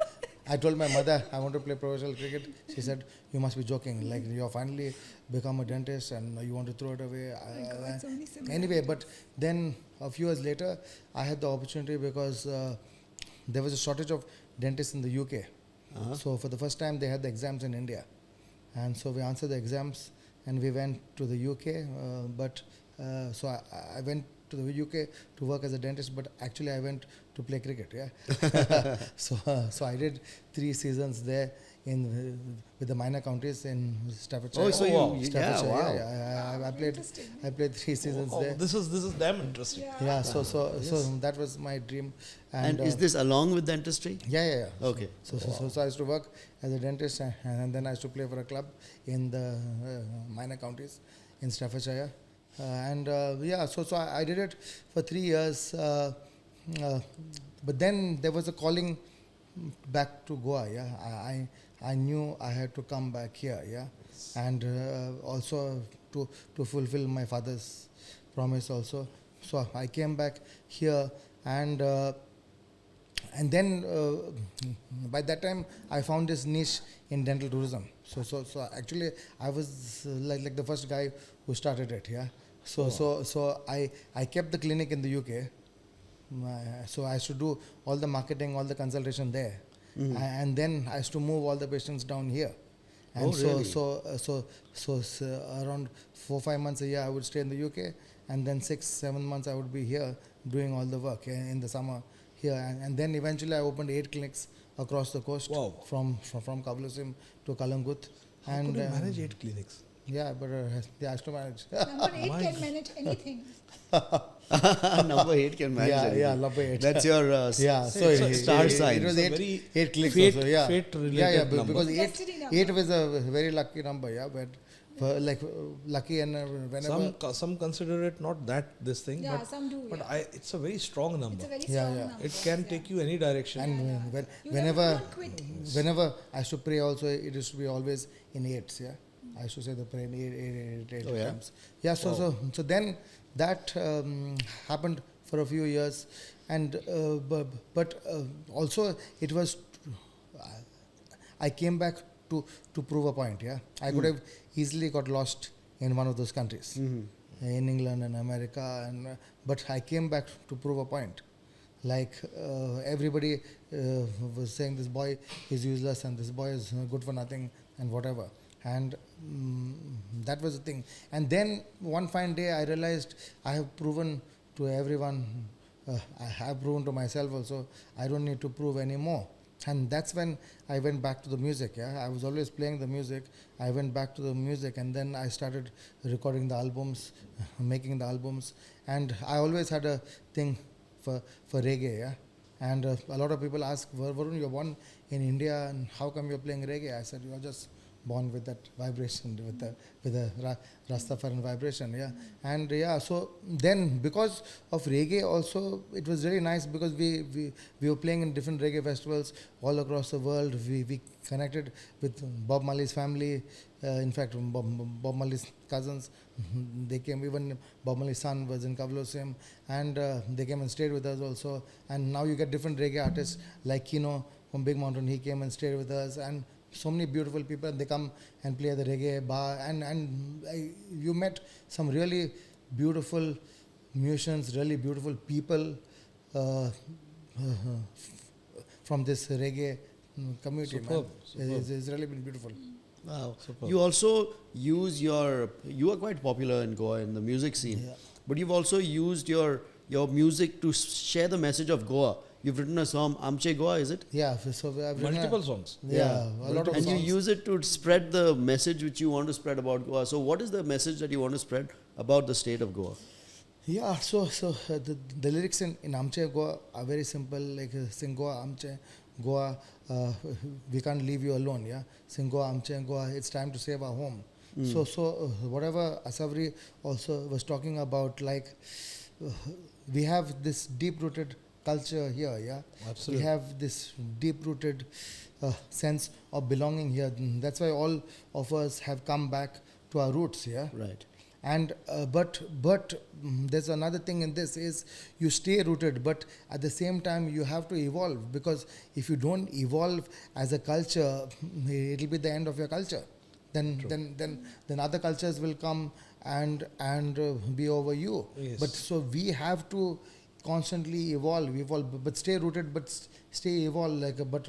I told my mother I want to play professional cricket. She said, "You must be joking. Like you have finally become a dentist and you want to throw it away." My God, so many similarities. Anyway, but then a few years later, I had the opportunity because there was a shortage of dentists in the UK. Uh-huh. So for the first time, they had the exams in India, and so we answered the exams and we went to the UK. So I went to the UK to work as a dentist, but actually I went to play cricket. Yeah. So I did 3 seasons there with the minor counties in Staffordshire. Oh, so wow. Staffordshire, wow. yeah. Interesting. I played 3 seasons Oh, there. this is damn interesting. Yeah. So that was my dream. And is this along with dentistry? Yeah. Okay. So I used to work as a dentist, and then I used to play for a club in the minor counties in Staffordshire. So I did it for 3 years. But then there was a calling back to Goa. Yeah, I knew I had to come back here. Yeah, and also to fulfill my father's promise also. So I came back here, and then by that time I found this niche in dental tourism. So actually I was like the first guy who started it. Yeah. So I kept the clinic in the UK. So I used to do all the marketing, all the consultation there, and then I used to move all the patients down here. And really? so around 4-5 months a year I would stay in the UK, and then 6-7 months I would be here doing all the work in the summer here, and then eventually I opened 8 clinics across the coast. Wow. From Carvalho to Kalangut. How And could you manage 8 clinics? yeah, but I has to manage. Number 8 My can manage anything. Number 8 can manage anything. Yeah, number 8. That's your Yeah, so it- star it sign. was It's a 8, very 8 clicks fate- also, yeah. fate-related number. Because Destiny 8, number. 8 was a very lucky number, yeah, but lucky, and whenever... Some consider it not that this thing, Yeah, but some do. but yeah. it's a very strong It's number. a very Yeah, strong yeah. number. It can take you any direction. And You whenever don't quit. whenever I used to pray also, it used to be always in 8s, yeah. I used to say the prayer in 8 Oh, yeah? times. Yeah, so then that happened for a few years, and but also it was, I came back to prove a point, yeah. I could have easily got lost in one of those countries, in England and America, but I came back to prove a point. Like everybody was saying this boy is useless and this boy is good for nothing and whatever, and that was the thing. And then one fine day I realized I have proven to everyone, I have proven to myself also, I don't need to prove anymore. And that's when I went back to the music. Yeah, I was always playing the music. I went back to the music, and then I started recording the albums, making the albums. And I always had a thing for reggae. Yeah, and a lot of people ask, Varun, you're born in India, and how come you're playing reggae? I said, you're just born with that vibration, with the Rastafarian vibration, yeah. And yeah, so then because of reggae also, it was really nice because we were playing in different reggae festivals all across the world. We connected with Bob Marley's family. In fact, Bob Marley's cousins, they came. Even Bob Marley's son was in Carvalho, and they came and stayed with us also. And now you get different reggae artists like Kino from Big Mountain. He came and stayed with us, and so many beautiful people. They come and play at the reggae bar, and you met some really beautiful musicians, really beautiful people uh, from this reggae community. Superb, Man. superb. It's really been beautiful. Wow. Superb. You also use you are quite popular in Goa in the music scene, Yeah. but you've also used your music to share the message of Goa. You've written a song, Amche Goa, is it? Yeah, so I've written Multiple songs. a lot of and songs. you use it to spread the message which you want to spread about Goa. So, what is the message that you want to spread about the state of Goa? Yeah, so the lyrics in Amche Goa are very simple, like sing Goa, Amche Goa, we can't leave you alone, yeah. Sing Goa, Amche Goa, it's time to save our home. So whatever Assavri also was talking about, like we have this deep-rooted culture here, yeah. Absolutely. We have this deep-rooted sense of belonging here. That's why all of us have come back to our roots, yeah. Right. And but there's another thing in this is you stay rooted, but at the same time you have to evolve, because if you don't evolve as a culture, it'll be the end of your culture. Then other cultures will come and be over you. Yes. But so we have to constantly evolve, but stay rooted, but stay evolve. Like, but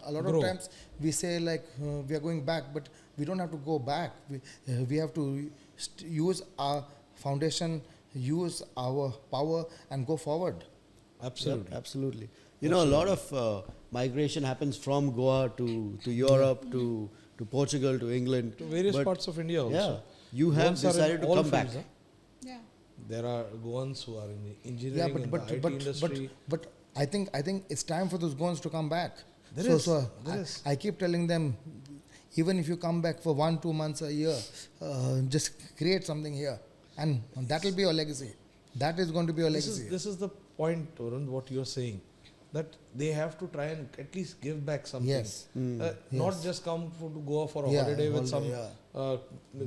a lot Grow. of times we say like we are going back, but we don't have to go back. We have to use our foundation, use our power, and go forward. Absolutely. Yep, absolutely. You know, a lot of migration happens from Goa to Europe, to Portugal, to England. To various But, parts of India also. Yeah. You have Goans are in decided to all come back. fields, huh? Yeah. There are Goans who are in the Yeah, engineering and the IT industry. but I think it's time for those Goans to come back. There So is. I keep telling them, even if you come back for 1-2 months a year, just create something here, and that will be your legacy. That is going to be your legacy. This is the point, Varun, what you're saying. That they have to try and at least give back something. Yes. Not Yes. just come to go for a Yeah, holiday with some holiday,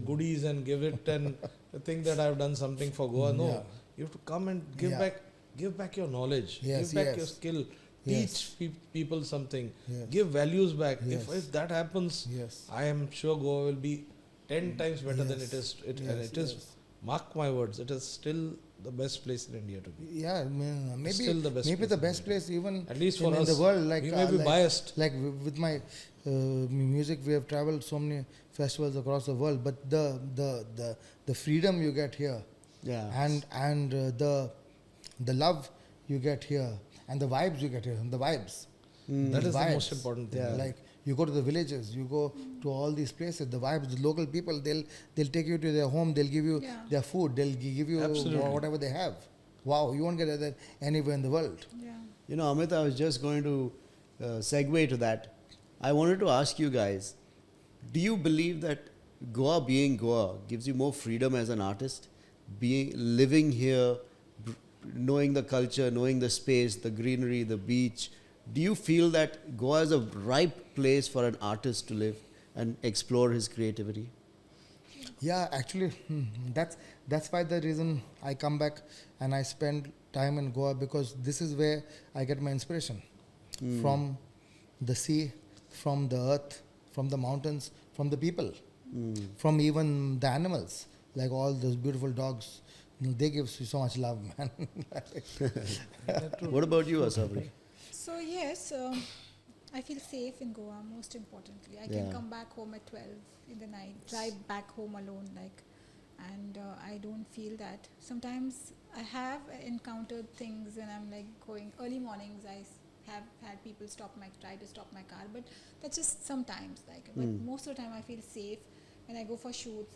goodies and give it and think that I've done something for Goa. No, Yeah. you have to come and give back your knowledge, Yes, give back yes. your skill, Yes. teach people something, Yes. give values back. Yes. If that happens, Yes. I am sure Goa will be 10 times better than it is. And Yes, it is, yes. mark my words, it is still the best place in India to be. Yeah, maybe Still the best maybe place the in best India. place even At least for in us. the world. Like We may be biased. Like with my music, we have traveled so many festivals across the world, but the freedom you get here, Yeah. and the love you get here, and the vibes you get here, the vibes. That is the Vibes. most important thing. Yeah. Like you go to the villages, you go to all these places, the vibes, the local people, they'll take you to their home, they'll give you Yeah. their food, they'll give you Absolutely. whatever they have. Wow, you won't get that anywhere in the world. Yeah. You know, Amit, I was just going to segue to that. I wanted to ask you guys, do you believe that Goa being Goa gives you more freedom as an artist? Living here, knowing the culture, knowing the space, the greenery, the beach. Do you feel that Goa is a ripe place for an artist to live and explore his creativity? Yeah, actually, that's why the reason I come back and I spend time in Goa, because this is where I get my inspiration from the sea, from the earth, from the mountains, from the people, from even the animals, like all those beautiful dogs. They give you so much love, man. What about you, Assavri? So yes, I feel safe in Goa. Most importantly, I can Yeah. come back home at 12 in the night, drive back home alone, and I don't feel that. Sometimes I have encountered things when I'm like going early mornings. Have had people try to stop my car, but that's just sometimes. But most of the time I feel safe when I go for shoots.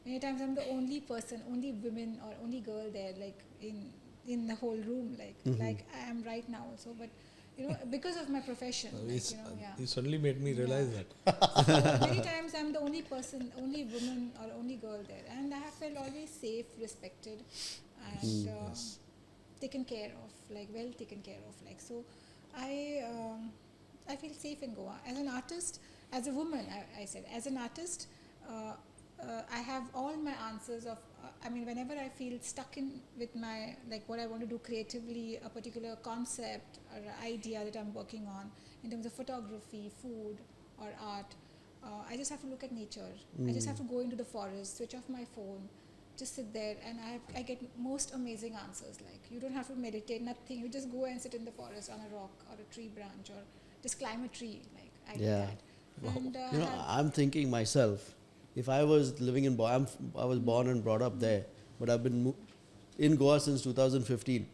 Many times I'm the only person, only woman or only girl there, like in the whole room, like I am right now also. But because of my profession, You suddenly made me realize that. So many times I'm the only person, only woman or only girl there, and I have felt always safe, respected, and taken care of, well taken care of. So I feel safe in Goa. As an artist, as a woman, I said, as an artist, I have all my answers of, whenever I feel stuck in with my, what I want to do creatively, a particular concept or idea that I'm working on in terms of photography, food, or art, I just have to look at nature. I just have to go into the forest, switch off my phone, just sit there, and I get most amazing answers. Like, you don't have to meditate, nothing. You just go and sit in the forest on a rock or a tree branch, or just climb a tree. Like, I do that. And, I'm thinking myself, if I was living in Bombay, I was born and brought up there, but I've been in Goa since 2015.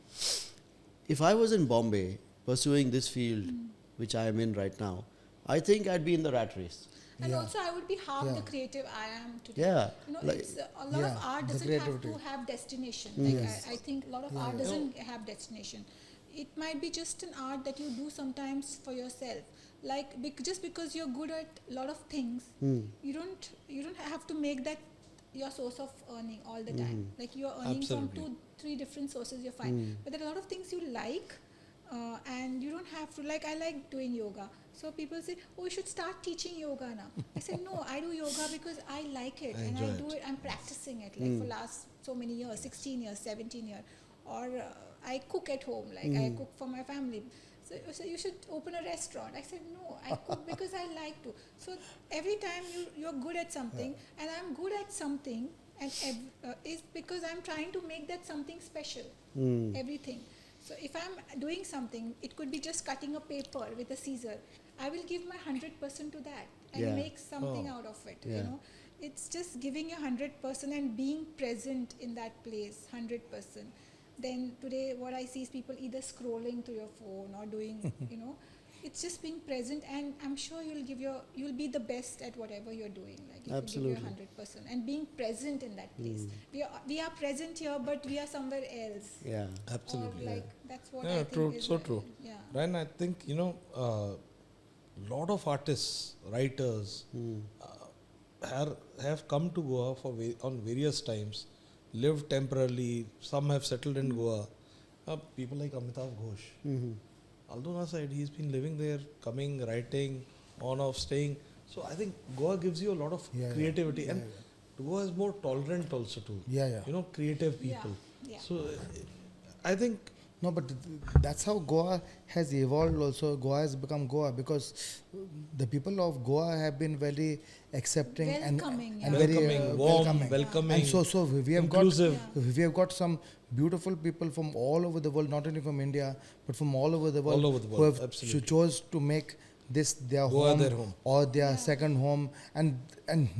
If I was in Bombay pursuing this field, which I am in right now, I think I'd be in the rat race. And also, I would be half the creative I am today. Yeah. You know, Like- it's, a lot of art doesn't have to have destination. Like, I think a lot of art doesn't have destination. It might be just an art that you do sometimes for yourself. Like, just because you're good at a lot of things, you don't have to make that your source of earning all the time. Like, you're earning Absolutely. from 2-3 different sources, you're fine. But there are a lot of things you like, and you don't have to. Like, I like doing yoga. So people say, oh, you should start teaching yoga now. I said, no, I do yoga because I like it. And I enjoy do it. I'm practicing it like for last so many years, 16 years, 17 years. Or I cook at home, like I cook for my family. So you should open a restaurant. I said, no, I cook because I like to. So every time you're good at something, and I'm good at something, and is because I'm trying to make that something special. Everything. So if I'm doing something, it could be just cutting a paper with a scissor. I will give my 100% to that and make something out of it. You know, it's just giving your 100% and being present in that place, 100%. Then today, what I see is people either scrolling to your phone or doing, you know, it's just being present. And I'm sure you'll be the best at whatever you're doing. Like, if Absolutely. you give your 100% and being present in that place. We are present here, but we are somewhere else. Yeah. Absolutely. Or like, that's what Yeah, I think true, is so the- true. Yeah. Ryan, I think, lot of artists, writers have come to Goa on various times, lived temporarily. Some have settled in Goa. People like Amitav Ghosh. Aldona said he's been living there, coming, writing, on off, staying. So I think Goa gives you a lot of creativity, and Goa is more tolerant also to creative people. Yeah. So I think No, but that's how Goa has evolved also. Goa has become Goa because the people of Goa have been very accepting Welcoming, and yeah. very welcoming, warm, welcoming, And so we have inclusive. we have got some beautiful people from all over the world, not only from India, but from all over the world, All over the who world, have absolutely. chose to make this their Goa home, their home. or their second home, and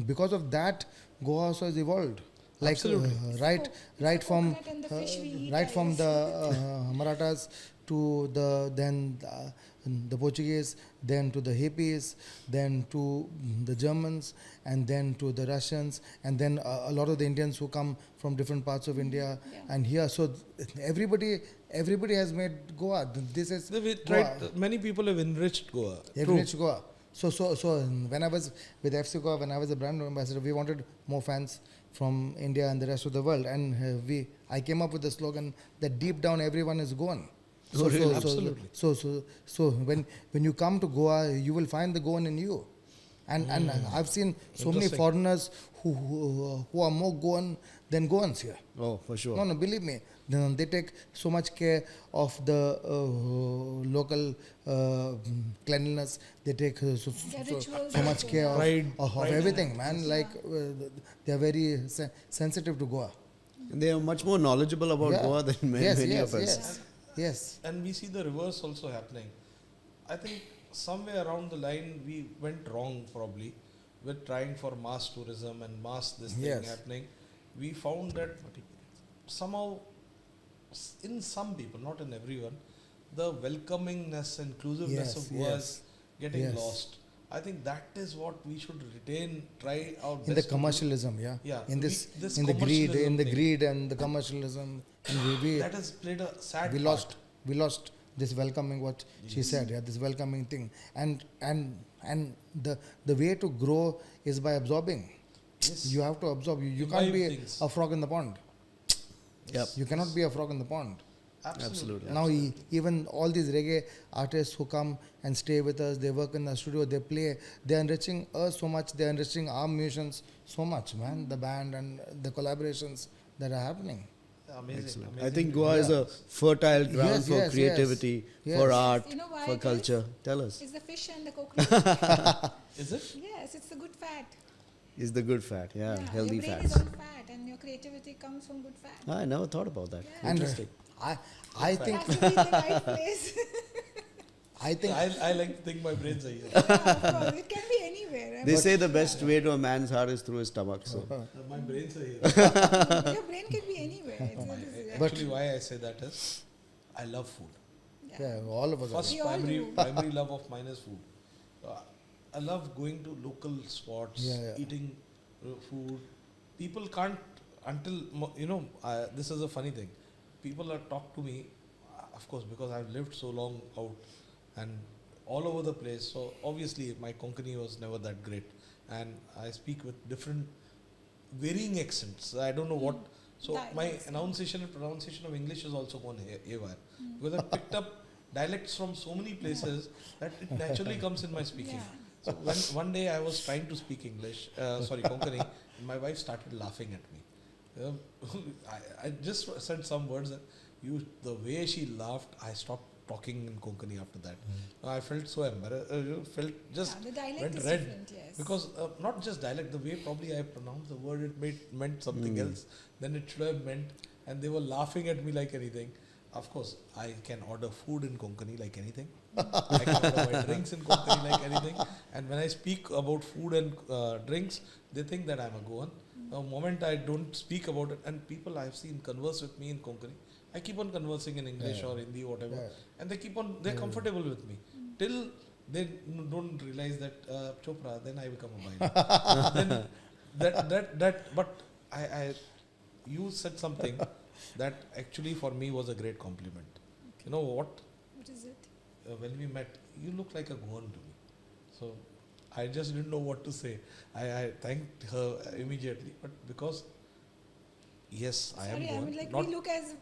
because of that, Goa also has evolved. Like Absolutely. right from coconut and the fish we eat, right I from guess. the Marathas to the Portuguese, then to the hippies, then to the Germans, and then to the Russians, and then a lot of the Indians who come from different parts of India and here. So everybody has made Goa. This is Many people have enriched Goa. enriched Goa. So when I was with FC Goa, when I was a brand ambassador, we wanted more fans from India and the rest of the world, and I came up with the slogan that deep down everyone is Goan. So, Absolutely. So when you come to Goa, you will find the Goan in you, and I've seen so many Interesting. foreigners who are more Goan than Goans here. Oh, for sure. No, believe me. They take so much care of the local cleanliness. They take so rituals much also. care Pride of in everything, man. Like they are very sensitive to Goa. They are much more knowledgeable about Yeah. Goa than many of us. Yes. And we see the reverse also happening. I think somewhere around the line we went wrong probably with trying for mass tourism and mass this thing Yes. happening. We found that somehow in some people, not in everyone, the welcomingness, inclusiveness Yes, of Goa yes, is getting yes. lost. I think that is what we should retain, try our best In the to do. commercialism, Yeah, In this in the greed, commercialism thing. and the commercialism, and That has played a sad we part. lost this welcoming, what she said, this welcoming thing, and the way to grow is by absorbing. Yes. You have to absorb. You can't Imbibe be things. a frog in the pond. Yep. You cannot be a frog in the pond. Absolutely. Now even all these reggae artists who come and stay with us, they work in the studio, they play, they're enriching us so much, they're enriching our musicians so much, man. The band and the collaborations that are happening. Amazing. Excellent. amazing I think to Goa hear. is a fertile ground Yes, for yes, creativity, yes. for Yes. art, You know why for it is? culture. Tell us. It's the fish and the coconut. Is it? Yes, it's the good fat. Is the good fat, healthy your brain fats. is all fat, and your creativity comes from good fat. I never thought about that. Yeah. And Interesting. I think Has to be in the right place. I think I like to think my brains are here. Yeah, of course, it can be anywhere. They say the best way to a man's heart is through his stomach. So My brains are here. Your brain can be anywhere. Actually, why I say that is, I love food. yeah, all of us. First We all do. primary love of mine is food. I love going to local spots, eating food. People can't this is a funny thing. People are talk to me, of course, because I've lived so long out and all over the place. So obviously my Konkani was never that great, and I speak with different varying accents. I don't know what. So my enunciation and pronunciation of English is also gone haywire because I picked up dialects from so many places that it naturally comes in my speaking. Yeah. So when one day I was trying to speak English, Konkani, and my wife started laughing at me. I just said some words and the way she laughed, I stopped talking in Konkani after that. I felt so embarrassed. The dialect went is red different, yes. because not just dialect, the way probably I pronounced the word, it meant something else than it should have meant, and they were laughing at me like anything. Of course, I can order food in Konkani like anything. I can order my drinks in Konkani like anything. And when I speak about food and drinks, they think that I'm a Goan. The moment I don't speak about it, and people I've seen converse with me in Konkani, I keep on conversing in English or Hindi, whatever, and they're comfortable with me till they don't realize that Chopra. Then I become a violin. then but you said something that actually for me was a great compliment. You know what? What is it? When we met, you look like a Goan to me. So I just didn't know what to say. I thanked her immediately, but because yes, I am Sorry, I Goan. mean, like Not we look as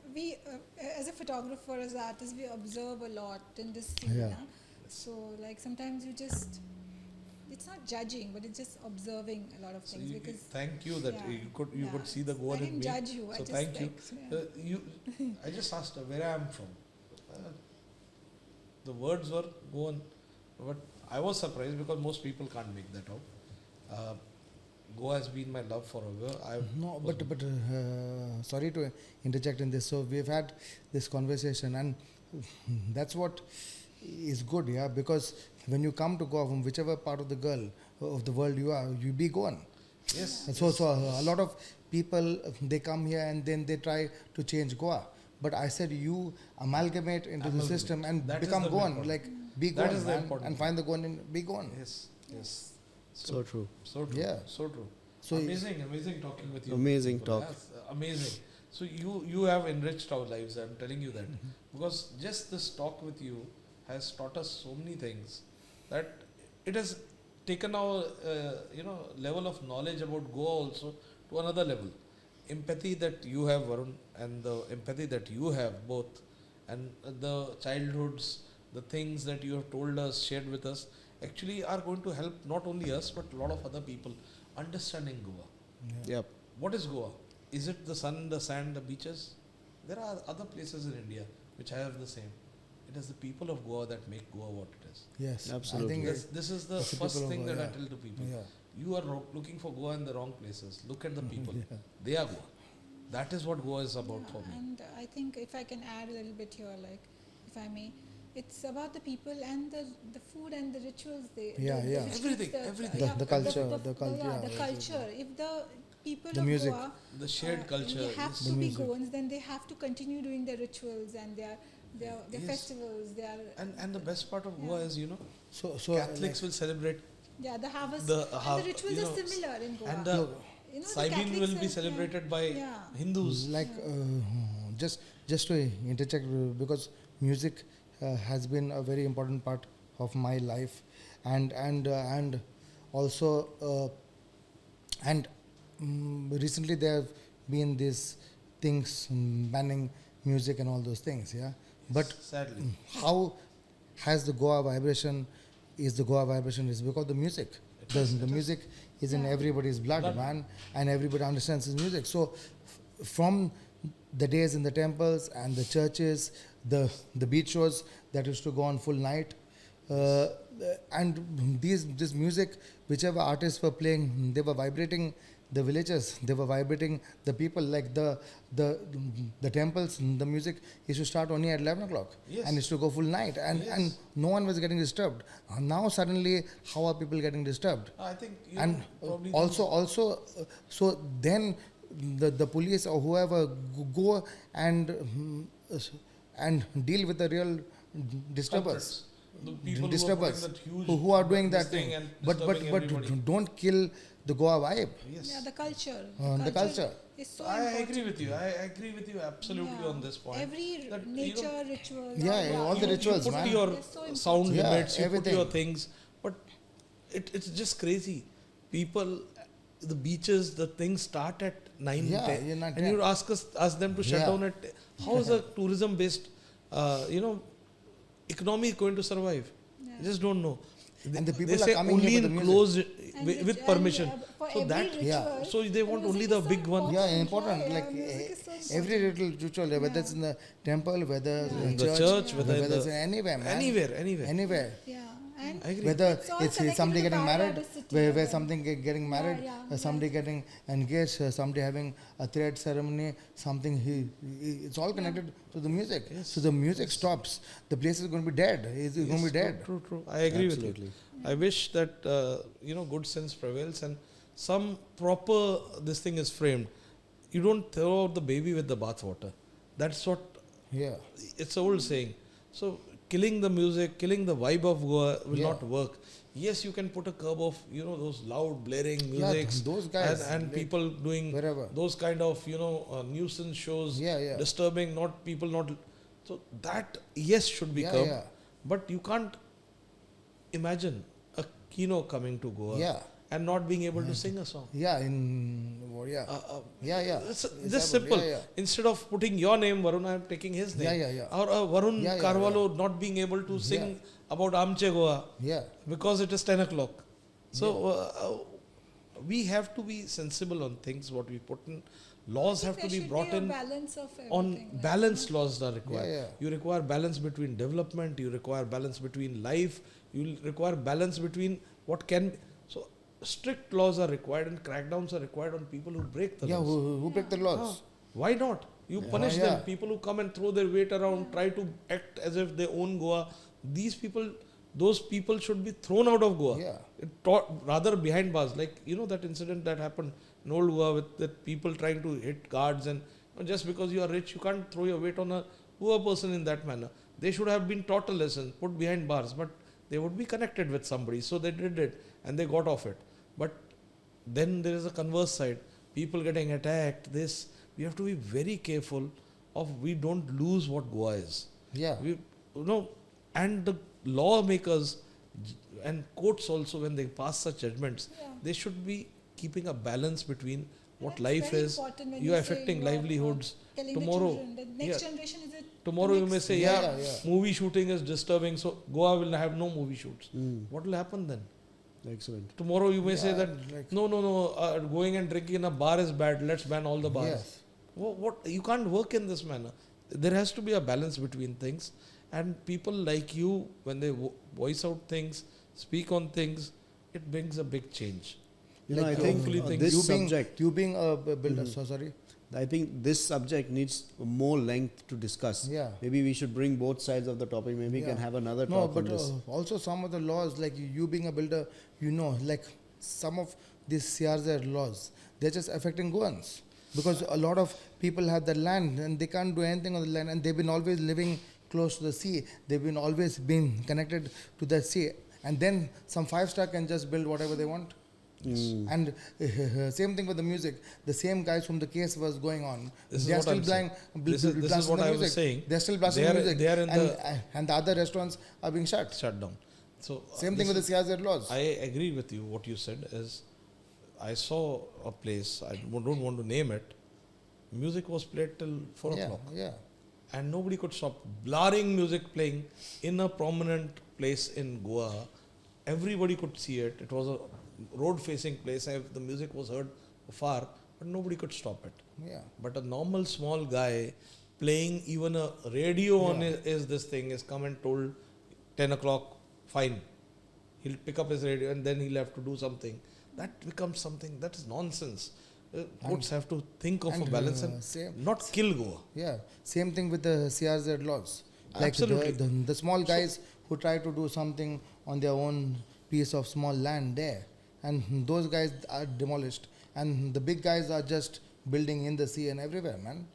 a photographer, as artists, we observe a lot in this scene. Yeah. Huh? So like sometimes it's not judging, but it's just observing a lot of so things. you, Because thank you that you could see the Goan I in didn't me. judge you. So I just thank you. yeah. I just asked her where I am from. The words were Goan, but I was surprised because most people can't make that out. Goa has been my love forever. No, but sorry to interject in this. So we've had this conversation, and that's what is good, yeah. Because when you come to Goa, from whichever part of the world you are, you be Goan. Yes. And so a lot of people, they come here and then they try to change Goa. But I said you amalgamate into the system and That is become the Goan, important. like be That Goan, is the man, important and find the Goan and be Goan. Yes. So true. So true. Yeah. So true. So amazing talking with you. Amazing people. talk. Yes, amazing. So you have enriched our lives. I'm telling you that because just this talk with you has taught us so many things that it has taken our level of knowledge about Goa also to another level. Empathy that you have, Varun, and the empathy that you have both, and the childhoods, the things that you have told us, shared with us, actually are going to help not only us but a lot of other people understanding Goa. Yep. What is Goa? Is it the sun, the sand, the beaches? There are other places in India which have the same. It is the people of Goa that make Goa what it is. Yes, Absolutely. I think This is the that's the first people of thing Goa, that I yeah. tell to people. Yeah. You are looking for Goa in the wrong places. Look at the people. Yeah. They are Goa. That is what Goa is about for me. And I think if I can add a little bit here, like if I may, it's about the people and the food and the rituals. Everything. The culture, the culture, Yeah, the yeah, culture. If the people The of music. Goa, The shared culture. they have is- to be music. Goans, then they have to continue doing their rituals and their Yes. festivals. and the best part of Goa is, So Catholics will celebrate the harvest the and the rituals are similar in Goa. and the You know, the Saibin Catholics will be are- celebrated by Yeah. Hindus. like just to interject, because music has been a very important part of my life, and also recently there have been these things banning music and all those things, yeah. But Sadly. how has the Goa vibration is because the music. The music is in everybody's blood, man, and everybody understands his music. So from the days in the temples and the churches, the beach shows that used to go on full night, and this music, whichever artists were playing, they were vibrating the villages, they were vibrating the people. Like the temples, the music used to start only at 11 o'clock Yes. and used to go full night, and no one was getting disturbed. Now suddenly, how are people getting disturbed? I think And probably so then the police or whoever go and deal with the real disturbers. the people Disturbers who are doing that huge who are doing that thing, and but everybody. don't kill the Goa vibe. Yes. Yeah, the culture. The culture. is so I important. agree with you. I agree with you absolutely Yeah. on this point. Every That, nature ritual. Yeah, all the rituals, you put man. your It's so important. sound Yeah, limits, you everything. put your things, but it's just crazy. People, the beaches, the things start at 9, Yeah, 10, you're not and you ask them to shut Yeah. down at. How is a tourism-based, economy going to survive? Yeah. You just don't know. And the They people are say coming only here for in the closed And with rich- permission. and, for So every that ritual, so they want music only is the so big one. Yeah, important. Yeah, Like music is so every important. ritual, whether it's in the temple, whether in the church, whether in it's the- anywhere, man. Anywhere. Anywhere. Yeah, and I agree. Whether It's all it's connected somebody to the getting married, biodiversity where of them. something getting married, yeah, somebody getting engaged, somebody having a thread ceremony, something it's all connected to the music. So the music stops, the place is going to be dead. It's going to be dead. True. I agree with you. I wish that good sense prevails and some proper this thing is framed. You don't throw out the baby with the bathwater. That's what Yeah. it's an old saying. So killing the music, killing the vibe of Goa will Yeah. not work. Yes, you can put a curb of those loud blaring Yeah, music those guys, and like, people doing wherever. those kind of nuisance shows, Yeah. disturbing not people not. So that yes should be Yeah, curbed, yeah. but you can't imagine a kino coming to Goa Yeah. and not being able to sing a song. Yeah, yeah. It's It's just happened. simple. Yeah. Instead of putting your name, Varun, I am taking his name. Yeah. Or Varun Yeah, Carvalho not being able to sing about Amche Goa Yeah. because it is 10 o'clock. So we have to be sensible on things what we put in. Laws have to be brought in. Balance of On everything, right? balanced laws are required. Yeah. You require balance between development, you require balance between life, you require balance between what can. So strict laws are required and crackdowns are required on people who break the Yeah, laws. who break the laws? Why not? You punish Yeah. them. People who come and throw their weight around, try to act as if they own Goa. Those people should be thrown out of Goa. Yeah. Rather behind bars. Like, that incident that happened in old Goa with the people trying to hit guards and just because you are rich, you can't throw your weight on a poor person in that manner. They should have been taught a lesson, put behind bars, but they would be connected with somebody. So they did it and they got off it. But then there is a converse side. People getting attacked, we have to be very careful we don't lose what Goa is. Yeah. And the lawmakers and courts also, when they pass such judgments, they should be keeping a balance between what That's life very is. important when You are you say affecting you are, livelihoods. telling the Tomorrow, children, the next generation is it tomorrow you may say, Yeah. movie shooting is disturbing, so Goa will have no movie shoots. What will happen then? Excellent. Tomorrow you may say Yeah, that like- no, going and drinking in a bar is bad. Let's ban all the bars. Yes. What you can't work in this manner. There has to be a balance between things, and people like you, when they voice out things, speak on things, it brings a big change. I think hopefully things- this you being, subject, you being a builder, so sorry. I think this subject needs more length to discuss. Yeah. Maybe we should bring both sides of the topic. Maybe we can have another No, talk on but this. also some of the laws, like you being a builder, like some of these CRZ laws, they're just affecting Goans. Because a lot of people have the land and they can't do anything on the land, and they've been always living close to the sea. They've been always been connected to the sea. And then some 5-star can just build whatever they want. And same thing with the music. The same guys whom the case was going on, This is they are what still I'm saying. This is blasting what the I was music. saying. They're still blasting They are- the music. they are in and the other restaurants are being shut. Shut down. So Same thing with the CRZ laws. I agree with you. What you said is, I saw a place. I don't want to name it. Music was played till 4 o'clock, Yeah. and nobody could stop. Blaring music playing in a prominent place in Goa. Everybody could see it. It was a road-facing place. The music was heard far, but nobody could stop it. Yeah. But a normal small guy playing even a radio on is this thing is come and told 10 o'clock, fine. he'll pick up his radio and then he'll have to do something. That becomes something that is nonsense. Courts have to think of a balance and not kill Goa. Yeah, same thing with the CRZ laws. Like Absolutely. the small guys who try to do something on their own piece of small land there, and those guys are demolished, and the big guys are just building in the sea and everywhere, man.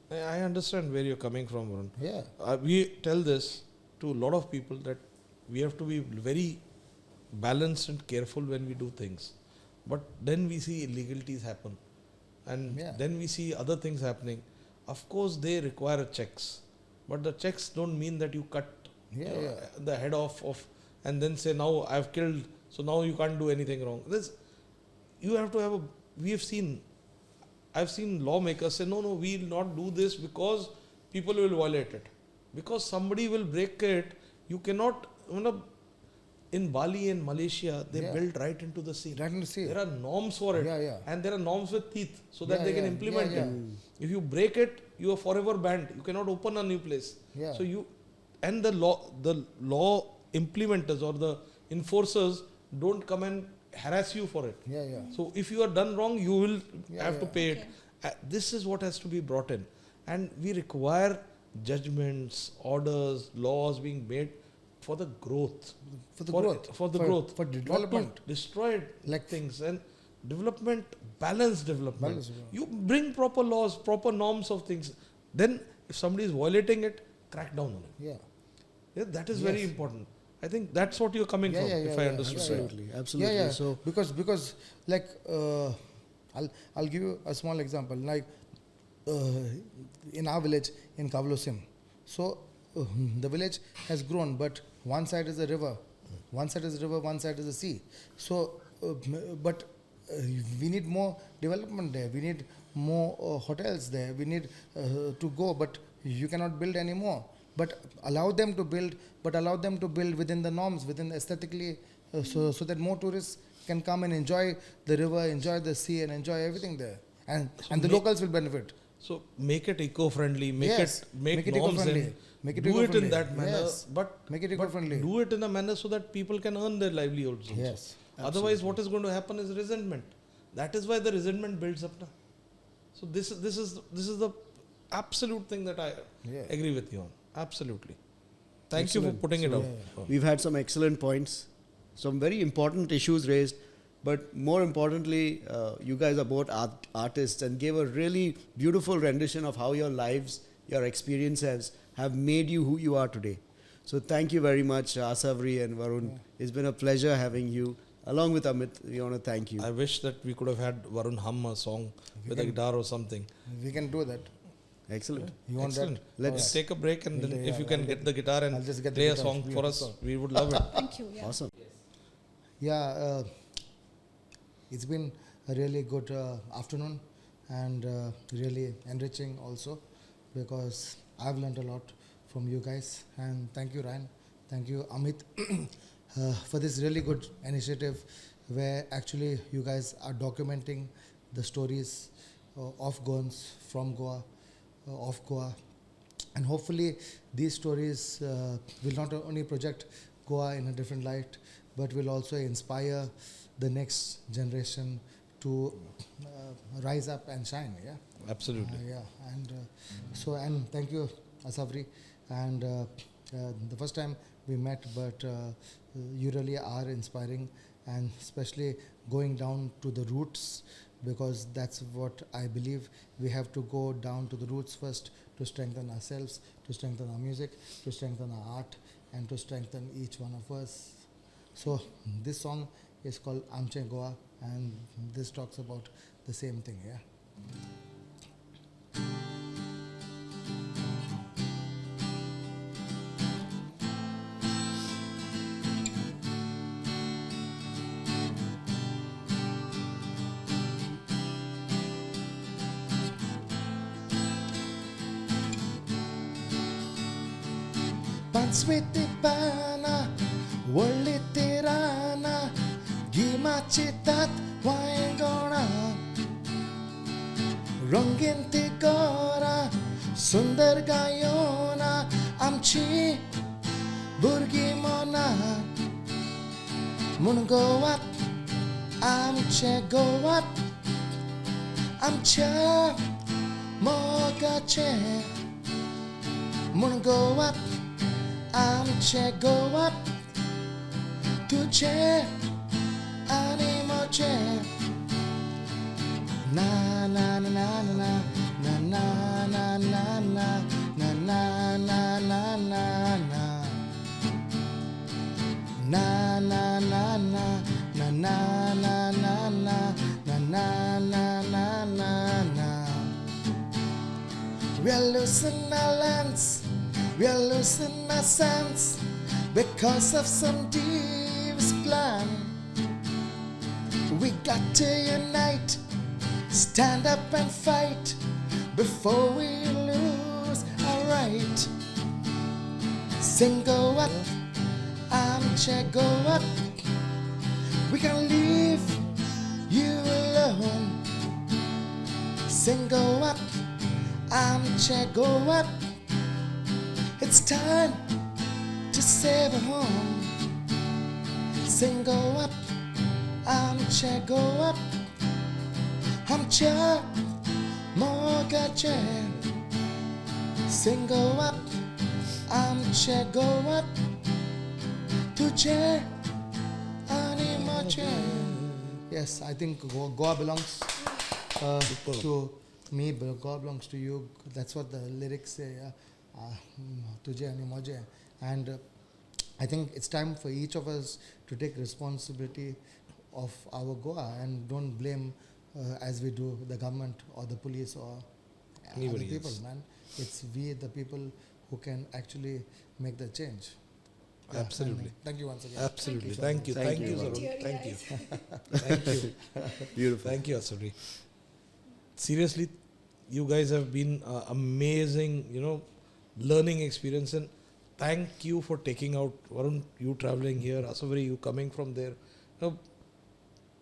I understand where you're coming from, Varun. Yeah. We tell this to a lot of people that we have to be very balanced and careful when we do things. But then we see illegalities happen. And then we see other things happening. Of course, they require checks. But the checks don't mean that you cut the head off of and then say, now I've killed, so now you can't do anything wrong. You have to have I've seen lawmakers say, no, we will not do this because people will violate it. Because somebody will break it, you cannot, in Bali and Malaysia, they build right into the sea. Right into the sea. There are norms for it. And there are norms with teeth so that they can implement it. If you break it, you are forever banned. You cannot open a new place. So the law implementers or the enforcers don't come and harass you for it. So if you are done wrong, you will have to pay it. This is what has to be brought in. And we require judgments, orders, laws being made for the growth. For development. Not to destroy things. And development, balanced development. You bring proper laws, proper norms of things. Then if somebody is violating it, crack down on it. That is very important. I think that's what you're coming from, if I understood. Absolutely. So because like I'll give you a small example. Like in our village in Carvalho, so the village has grown, but one side is a river, one side is a sea. So, but we need more development there. We need more hotels there. We need to go, but you cannot build anymore. But allow them to build, within the norms, within aesthetically, so that more tourists can come and enjoy the river, enjoy the sea, and enjoy everything there, and the locals will benefit. So make it eco-friendly, make it norms eco-friendly. Do it in that manner, but make it eco-friendly. Do it in a manner so that people can earn their livelihoods also. Otherwise, what is going to happen is resentment. That is why the resentment builds up now. So this is the absolute thing that I agree with you on. Absolutely. Thank you for putting it out. We've had some excellent points, some very important issues raised, but more importantly, you guys are both artists and gave a really beautiful rendition of how your lives, your experiences have made you who you are today. So thank you very much, Assavri and Varun. It's been a pleasure having you. Along with Amit, we want to thank you. I wish that we could have had Varun hum a song with a guitar or something. We can do that. Excellent. You want Excellent. that? Let's take a break and then if you can get the guitar and play a song for us, we would love it. Thank you. Awesome. Yeah, it's been a really good afternoon and really enriching also, because I've learned a lot from you guys, and thank you, Ryan, thank you, Amit, for this really good initiative where actually you guys are documenting the stories of Goans from Goa, of Goa, and hopefully these stories will not only project Goa in a different light, but will also inspire the next generation to rise up and shine. Absolutely. And thank you, Assavri. And the first time we met, but you really are inspiring, and especially going down to the roots, because that's what I believe. We have to go down to the roots first to strengthen ourselves, to strengthen our music, to strengthen our art, and to strengthen each one of us. So this song is called Amche Goa, and this talks about the same thing. Panswiti pana, wali tirana, gimachitat waingona, rongin tigora, sundar gayona, amchi burgi mona. Moon go up, armchair go up, armchair, moga chair. Moon go up, armchair go up, two chair, animal chair. Na na na na na na na na na na na na na na na na. Na na na na na na na na na na na na na na. We're losing our lands, we're losing our sense because of some devious plan. We got to unite, stand up and fight before we lose our right. Sing go up, armchair go up, we can leave you alone. Sing go up, armchair go up, it's time to save a home. Sing go up, armchair go up, armchair, moga chair. Sing go up, armchair go up, two chair, animal chair. Yes, I think Goa belongs to me, but Goa belongs to you. That's what the lyrics say. Tujhe ani mujhe. And I think it's time for each of us to take responsibility of our Goa and don't blame as we do the government or the police or other people, man. It's we, the people, who can actually make the change. Yeah, Absolutely. Thank you once again. Absolutely. Thank you. Thank you, Varun. Teary Thank you. eyes. Thank you. Beautiful. Thank you, Assavri. Seriously, you guys have been amazing, learning experience, and thank you for taking out Varun, you traveling here, Assavri, you coming from there.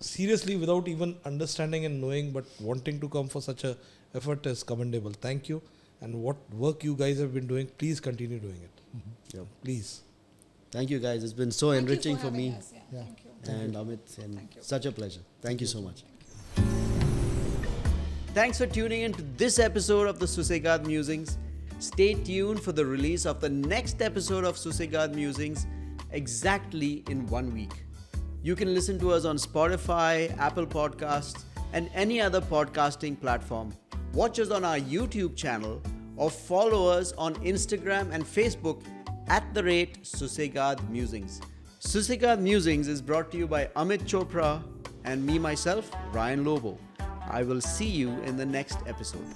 Seriously, without even understanding and knowing, but wanting to come for such a effort is commendable. Thank you. And what work you guys have been doing, please continue doing it. Yeah. Please. Thank you guys. It's been so Thank you enriching for having me us. Yeah, Yeah. thank you. and Amit, and Thank you. such a pleasure. Thank you so much. Thanks for tuning in to this episode of the Susegaad Musings. Stay tuned for the release of the next episode of Susegaad Musings exactly in 1 week. You can listen to us on Spotify, Apple Podcasts, and any other podcasting platform. Watch us on our YouTube channel or follow us on Instagram and Facebook @Susegaad Musings. Susegaad Musings is brought to you by Amit Chopra and me myself, Ryan Lobo. I will see you in the next episode.